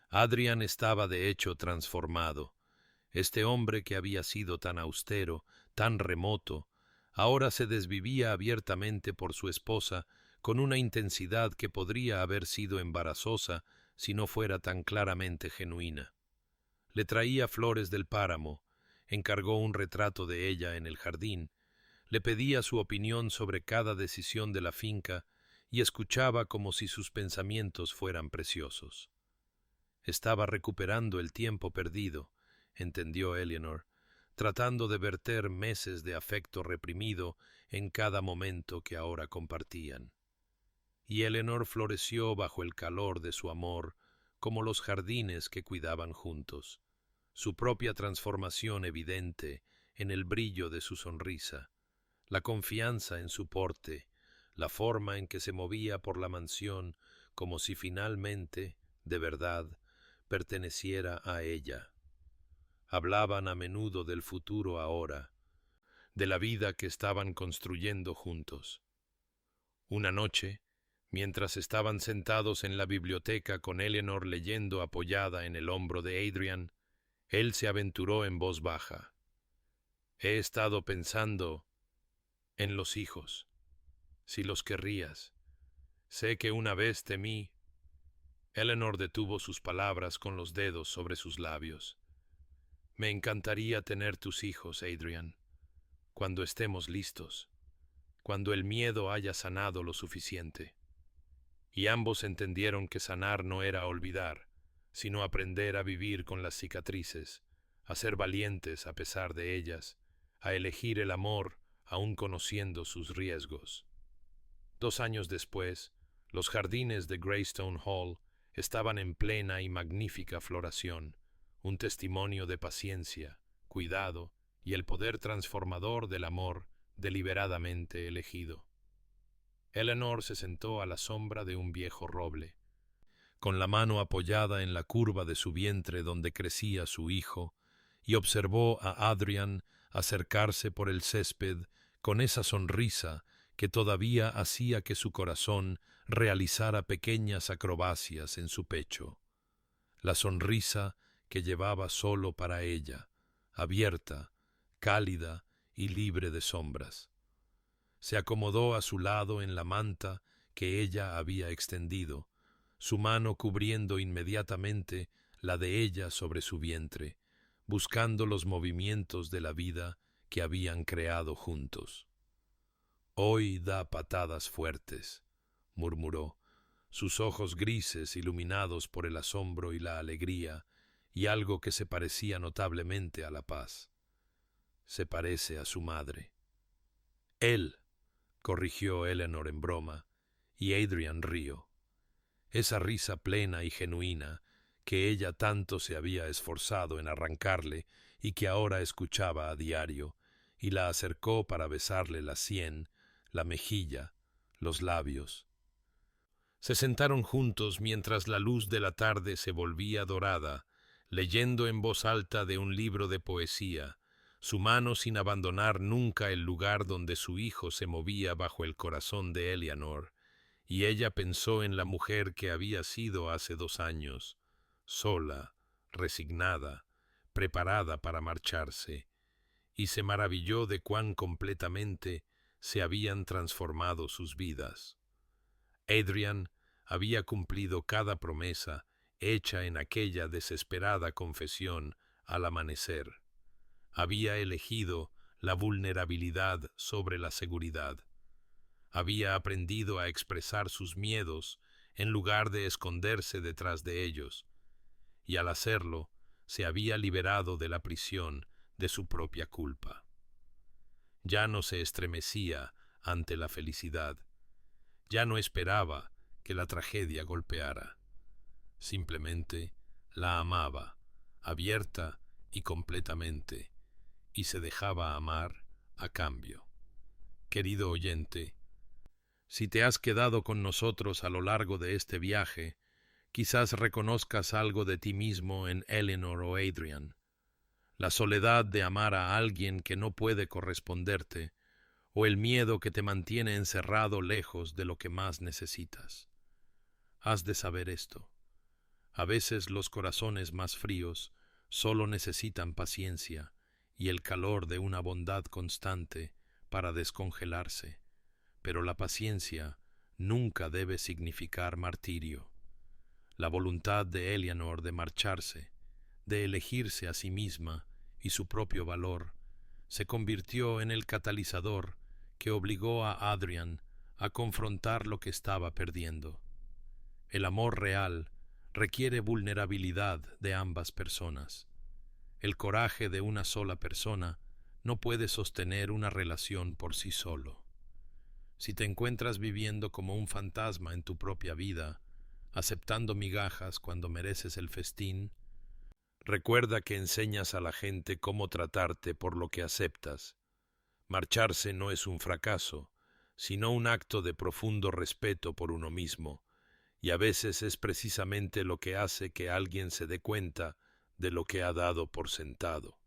Speaker 1: Adrian estaba de hecho transformado. Este hombre que había sido tan austero, tan remoto, ahora se desvivía abiertamente por su esposa con una intensidad que podría haber sido embarazosa si no fuera tan claramente genuina. Le traía flores del páramo, encargó un retrato de ella en el jardín, le pedía su opinión sobre cada decisión de la finca y escuchaba como si sus pensamientos fueran preciosos. Estaba recuperando el tiempo perdido, entendió Eleanor, tratando de verter meses de afecto reprimido en cada momento que ahora compartían. Y Eleanor floreció bajo el calor de su amor como los jardines que cuidaban juntos, su propia transformación evidente en el brillo de su sonrisa, la confianza en su porte, la forma en que se movía por la mansión como si finalmente, de verdad, perteneciera a ella. Hablaban a menudo del futuro ahora, de la vida que estaban construyendo juntos. Una noche, mientras estaban sentados en la biblioteca con Eleanor leyendo apoyada en el hombro de Adrian, él se aventuró en voz baja. He estado pensando en los hijos, si los querrías. Sé que una vez temí. Eleanor detuvo sus palabras con los dedos sobre sus labios. Me encantaría tener tus hijos, Adrian, cuando estemos listos, cuando el miedo haya sanado lo suficiente. Y ambos entendieron que sanar no era olvidar, sino aprender a vivir con las cicatrices, a ser valientes a pesar de ellas, a elegir el amor aun conociendo sus riesgos. 2 años después, los jardines de Greystone Hall estaban en plena y magnífica floración, un testimonio de paciencia, cuidado y el poder transformador del amor deliberadamente elegido. Eleanor se sentó a la sombra de un viejo roble, con la mano apoyada en la curva de su vientre donde crecía su hijo, y observó a Adrian acercarse por el césped con esa sonrisa que todavía hacía que su corazón realizara pequeñas acrobacias en su pecho. La sonrisa que llevaba solo para ella, abierta, cálida y libre de sombras. Se acomodó a su lado en la manta que ella había extendido, su mano cubriendo inmediatamente la de ella sobre su vientre, buscando los movimientos de la vida que habían creado juntos. Hoy da patadas fuertes, murmuró, sus ojos grises iluminados por el asombro y la alegría, y algo que se parecía notablemente a la paz. Se parece a su madre. Él, corrigió Eleanor en broma, y Adrian rió. Esa risa plena y genuina que ella tanto se había esforzado en arrancarle y que ahora escuchaba a diario, y la acercó para besarle la sien, la mejilla, los labios. Se sentaron juntos mientras la luz de la tarde se volvía dorada, leyendo en voz alta de un libro de poesía, su mano sin abandonar nunca el lugar donde su hijo se movía bajo el corazón de Eleanor, y ella pensó en la mujer que había sido hace 2 años, sola, resignada, preparada para marcharse, y se maravilló de cuán completamente se habían transformado sus vidas. Adrian había cumplido cada promesa hecha en aquella desesperada confesión al amanecer. Había elegido la vulnerabilidad sobre la seguridad. Había aprendido a expresar sus miedos en lugar de esconderse detrás de ellos, y al hacerlo se había liberado de la prisión de su propia culpa. Ya no se estremecía ante la felicidad, ya no esperaba que la tragedia golpeara. Simplemente la amaba, abierta y completamente, y se dejaba amar a cambio. Querido oyente, si te has quedado con nosotros a lo largo de este viaje, quizás reconozcas algo de ti mismo en Eleanor o Adrian. La soledad de amar a alguien que no puede corresponderte, o el miedo que te mantiene encerrado lejos de lo que más necesitas. Has de saber esto. A veces los corazones más fríos solo necesitan paciencia y el calor de una bondad constante para descongelarse, pero la paciencia nunca debe significar martirio. La voluntad de Eleanor de marcharse, de elegirse a sí misma y su propio valor, se convirtió en el catalizador que obligó a Adrian a confrontar lo que estaba perdiendo. El amor real requiere vulnerabilidad de ambas personas. El coraje de una sola persona no puede sostener una relación por sí solo. Si te encuentras viviendo como un fantasma en tu propia vida, aceptando migajas cuando mereces el festín, recuerda que enseñas a la gente cómo tratarte por lo que aceptas. Marcharse no es un fracaso, sino un acto de profundo respeto por uno mismo, y a veces es precisamente lo que hace que alguien se dé cuenta de lo que ha dado por sentado.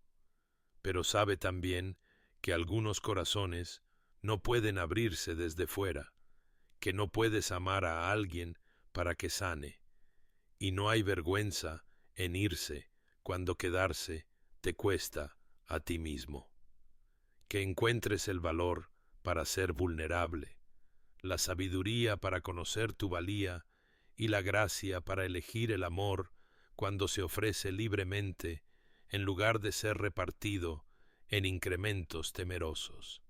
Speaker 1: Pero sabe también que algunos corazones no pueden abrirse desde fuera, que no puedes amar a alguien para que sane, y no hay vergüenza en irse cuando quedarse te cuesta a ti mismo. Que encuentres el valor para ser vulnerable, la sabiduría para conocer tu valía y la gracia para elegir el amor cuando se ofrece libremente en lugar de ser repartido en incrementos temerosos.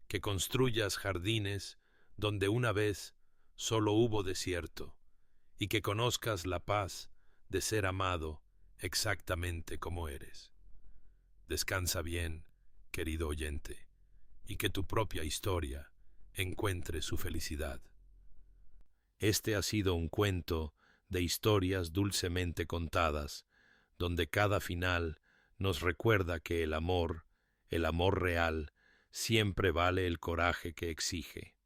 Speaker 1: Que construyas jardines donde una vez solo hubo desierto y que conozcas la paz de ser amado exactamente como eres. Descansa bien, querido oyente, y que tu propia historia encuentre su felicidad. Este ha sido un cuento de historias dulcemente contadas, donde cada final nos recuerda que el amor real, siempre vale el coraje que exige.